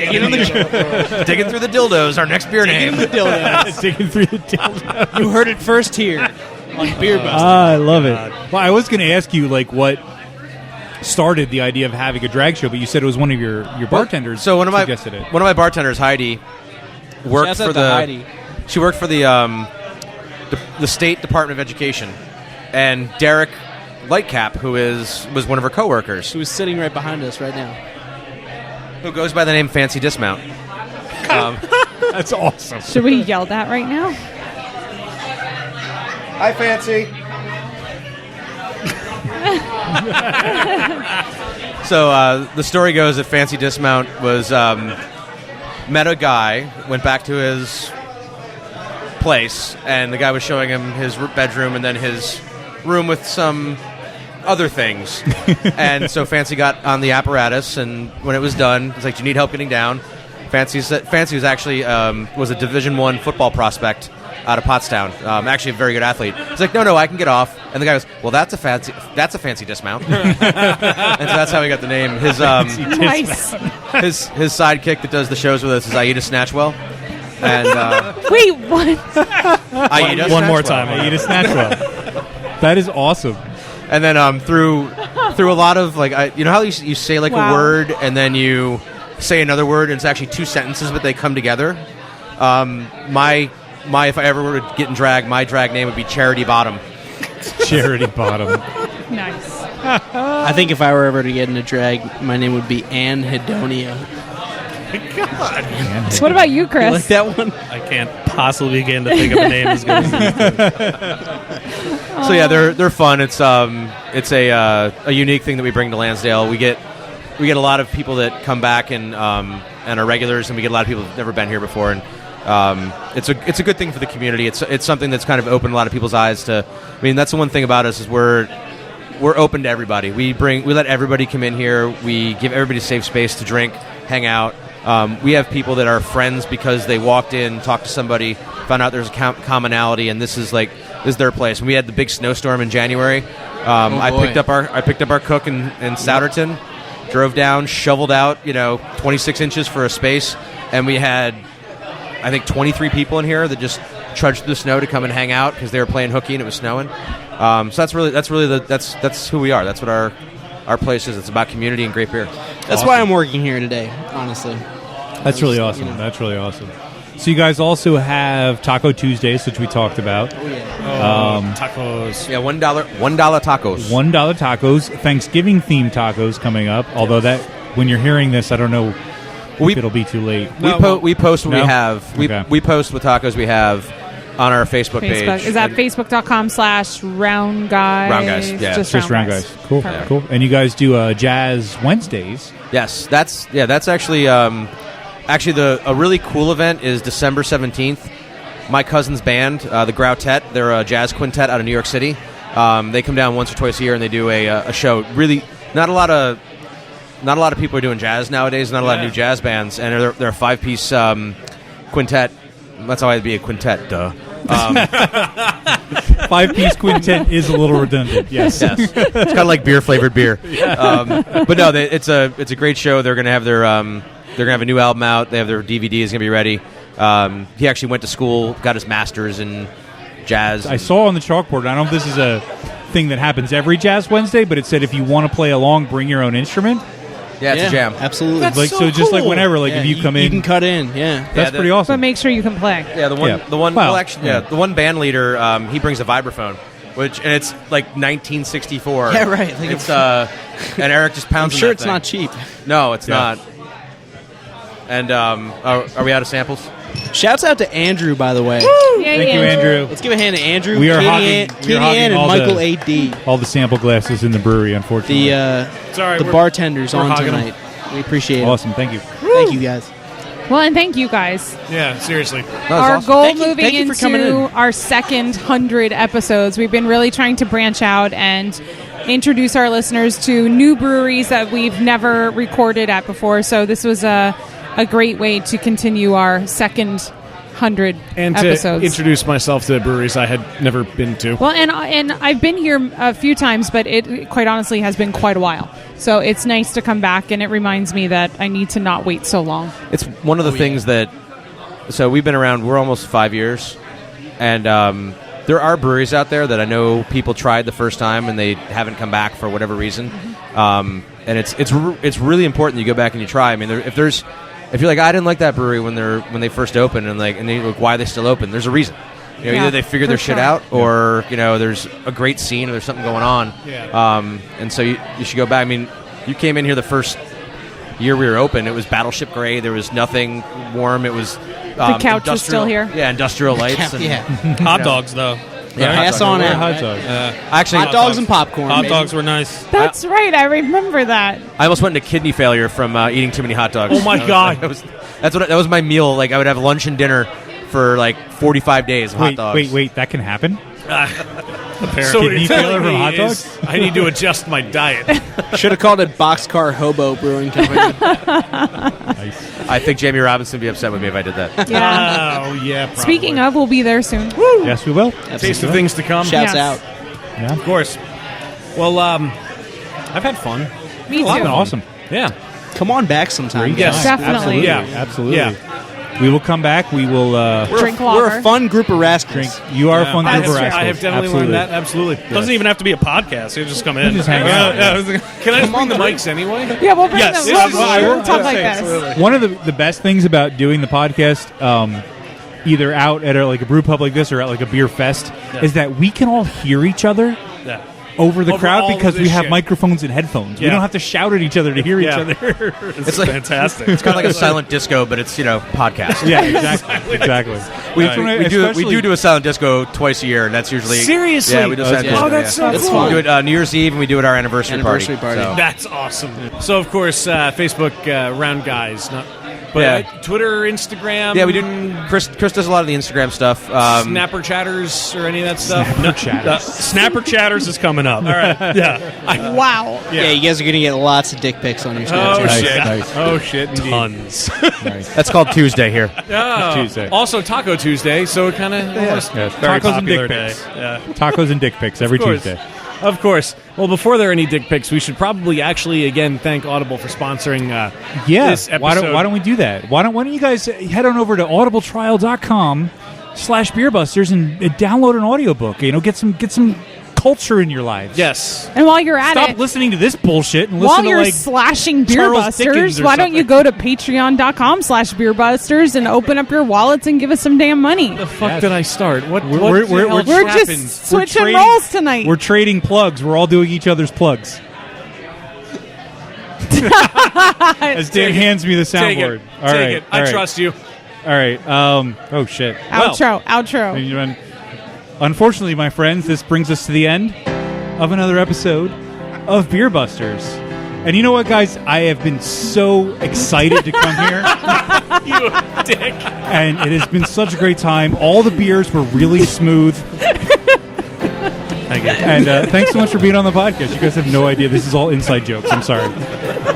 Digging through the dildos. Our next beer name. dildos. Digging through the dildo. You heard it first here on Beer Bust. I love it. Well, I was going to ask you, like, what started the idea of having a drag show, but you said it was one of your bartenders. So one of suggested it. my bartenders, Heidi, worked Shouts out for to Heidi. She worked for the state Department of Education, and Derek Lightcap, who was one of her coworkers, Who's sitting right behind us right now. who goes by the name Fancy Dismount. That's awesome. Should we yell that right now? Hi, Fancy. So the story goes that Fancy Dismount was met a guy, went back to his place, and the guy was showing him his bedroom and then his room with some other things. And so Fancy got on the apparatus, and when it was done, he's like, "Do you need help getting down?" Fancy was actually was a Division I football prospect out of Pottstown. Actually a very good athlete. He's like, no, I can get off. And the guy goes, well, that's a fancy dismount. And so that's how he got the name. His Nice. his sidekick that does the shows with us is Aida Snatchwell. And Wait, what? Aida One more Snatchwell. time. Aida Snatchwell. That is awesome. And then through a lot of you know how you say like Wow. a word and then you say another word and it's actually two sentences but they come together. My if I ever were to get in drag, my drag name would be Charity Bottom. Charity Bottom. Nice. I think if I were ever to get into drag, my name would be Anne Hedonia. What about you, Chris? You like that one? I can't possibly begin to think of a name as good as these. So yeah, they're fun. It's a unique thing that we bring to Lansdale. We get a lot of people that come back and are regulars, and we get a lot of people who've never been here before. And it's a good thing for the community. It's something that's kind of opened a lot of people's eyes to. I mean, that's the one thing about us is we're open to everybody. We let everybody come in here. We give everybody a safe space to drink, hang out. We have people that are friends because they walked in, talked to somebody, found out there's a commonality, and this is their place. When we had the big snowstorm in January, I picked up our cook in Souderton, drove down, shoveled out 26 inches for a space, and we had I think 23 people in here that just trudged through the snow to come and hang out because they were playing hooky and it was snowing. So that's who we are. That's what our place is. It's about community and great beer. That's why I'm working here today, honestly. That's really awesome. That's really awesome. So you guys also have Taco Tuesdays, which we talked about. Tacos. Yeah, $1 tacos. $1 tacos. Thanksgiving themed tacos coming up. Although that, when you're hearing this, I don't know if it'll be too late. We post what No? we have. Okay. We post what tacos we have on our Facebook page. Is that facebook.com/Round Guys? Round Guys, yeah. Just Round Guys. Cool, Perfect. cool. And you guys do Jazz Wednesdays. Yes, that's actually a really cool event is December 17th. My cousin's band, the Groutet, they're a jazz quintet out of New York City. They come down once or twice a year and they do a show. Really, not a lot of people are doing jazz nowadays. Not a lot of new jazz bands, and they're a 5-piece quintet. That's how I'd be a quintet. Duh. 5-piece quintet is a little redundant. Yes. Yes. It's kind of like beer flavored beer. But no, it's a great show. They're gonna have their a new album out. They have their DVD is gonna be ready. He actually went to school, got his master's in jazz. I saw on the chalkboard. I don't know if this is a thing that happens every Jazz Wednesday, but it said if you want to play along, bring your own instrument. Yeah, it's a jam. Absolutely. Like so, just like whenever, like if you come in, you can cut in. Yeah, that's pretty But awesome. make sure you can play. Yeah, the one band leader, he brings a vibraphone, and it's like 1964. Yeah, right. Like It's and Eric just I'm pounds. sure that it's thing. not cheap. No, it's Yeah. not. And are we out of samples? Shouts out to Andrew, by the way. Thank you, Andrew. Let's give a hand to Andrew, We are Katie hogging Ann, and all Michael the- A.D. All the sample glasses in the brewery, unfortunately. The Sorry, the we're- bartenders we're on hogging 'em. tonight. We appreciate it. Awesome, thank you. Thank you, guys. Well, and thank you guys. Yeah, seriously. Our awesome. goal Thank you- moving thank you for coming into in. our second 100 episodes, we've been really trying to branch out and introduce our listeners to new breweries that we've never recorded at before. So this was a great way to continue our second 100 And to episodes. introduce myself to breweries I had never been to. Well, and I've been here a few times, but it quite honestly has been quite a while. So it's nice to come back, and it reminds me that I need to not wait so long. It's one of the things that. So we've been around. We're almost 5 years, and there are breweries out there that I know people tried the first time and they haven't come back for whatever reason. And it's really important that you go back and you try. I mean, if you're like, I didn't like that brewery when they first opened, and you're like, why are they still open? There's a reason. Yeah, either they figured for their shit sure. out, or there's a great scene, or there's something going on. Yeah. And so you should go back. I mean, you came in here the first year we were open. It was Battleship Gray. There was nothing warm. It was The couch was still here. Yeah, industrial lights. And, Hot dogs, though. Yeah, Pass on out. Hot dog. Actually, Hot dogs and popcorn. Hot maybe. dogs were nice. That's right. I remember that. I almost went into kidney failure from eating too many hot dogs. Oh my God. That was my meal. Like I would have lunch and dinner for like 45 days of hot dogs. Wait, that can happen? So Kidney you're failure telling from me hot is dogs? I need to adjust my diet. Should have called it Boxcar Hobo Brewing Company. I think Jamie Robinson would be upset with me if I did that. Yeah. Oh yeah. Probably. Speaking of, we'll be there soon. Yes, we will. taste of things to come. Shouts Yes. out. Yeah. Of course. Well, I've had fun. Me It's been too. awesome. Yeah. Come on back sometime. Yes. guys. Definitely. Yeah. Absolutely. Yeah. We will come back. We will Drink We're lager. a fun group of rascals. drink. You are a fun I group of have, rascals. I have definitely Absolutely. learned that. Absolutely. Doesn't even have to be a podcast. You just come in. You just hang out. Can I just bring the mics anyway? Yeah, we'll bring Yes. them. Yes. We'll I talk will like say, this. absolutely. One of the best things about doing the podcast, either out at like a brew pub like this or at like a beer fest, is that we can all hear each other Yeah. over the Over crowd all of because we this have shit. microphones and headphones. We Yeah. don't have to shout at each other to hear Yeah. each other. It's like fantastic. It's kind of like a silent disco, but it's podcast. Yeah, exactly. Exactly. We, That's when I- we especially- do a silent disco twice a year, and that's usually Seriously? Yeah, we do a silent Oh, disco. that's so yeah. That's cool. fun. We do it New Year's Eve, and we do it our anniversary Anniversary party. So. That's awesome. So, of course, Facebook Round Guys. But Yeah. Twitter, Instagram. Yeah, we do. Chris does a lot of the Instagram stuff. Snapper chatters or any of that stuff. Snapper Chatters is coming up. All right. Yeah. Wow. Yeah, you guys are going to get lots of dick pics on your Oh Snapchat. Nice, shit! nice. Oh shit! Indeed. Tons. That's called Tuesday here. Oh. Tuesday. Also Taco Tuesday, so it kind of Yes. Very Tacos and dick popular day. pics. Yeah. Tacos and dick pics every Of course. Tuesday. Of course. Well, before there are any dick pics, we should probably actually again thank Audible for sponsoring Yeah. this episode. Why don't we do that? Why don't you guys head on over to audibletrial.com/beerbusters and download an audiobook. Get some culture in your lives. Yes. And while you're at Stop it, listening to this bullshit and while listen to you're like slashing Charles Dickens Beerbusters, or why don't you something. go to patreon.com/beerbusters and open up your wallets and give us some damn money? The fuck Yes. did I start? What? We're- what we're- the we're- hell We're happened? just switching trading- roles tonight. we're trading plugs. We're all doing each other's plugs. As Dan hands me the Take soundboard. it. All Take right, it. all I right. trust you. All right. Oh shit. Outro. Unfortunately, my friends, this brings us to the end of another episode of Beer Busters. And you know what, guys? I have been so excited to come here, You dick. and it has been such a great time. All the beers were really smooth. Thank you. And thanks so much for being on the podcast. You guys have no idea. This is all inside jokes. I'm sorry.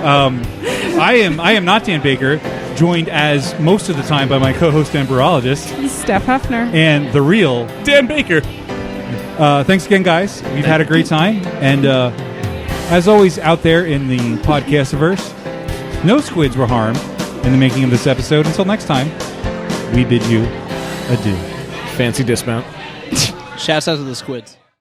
I am not Dan Baker, joined as most of the time by my co-host and brewologist, Steph Hefner. and the real Dan Baker. Thanks again, guys. We've had a great time. And as always, out there in the podcastiverse, no squids were harmed in the making of this episode. Until next time, we bid you adieu. Fancy dismount. Shouts out to the squids.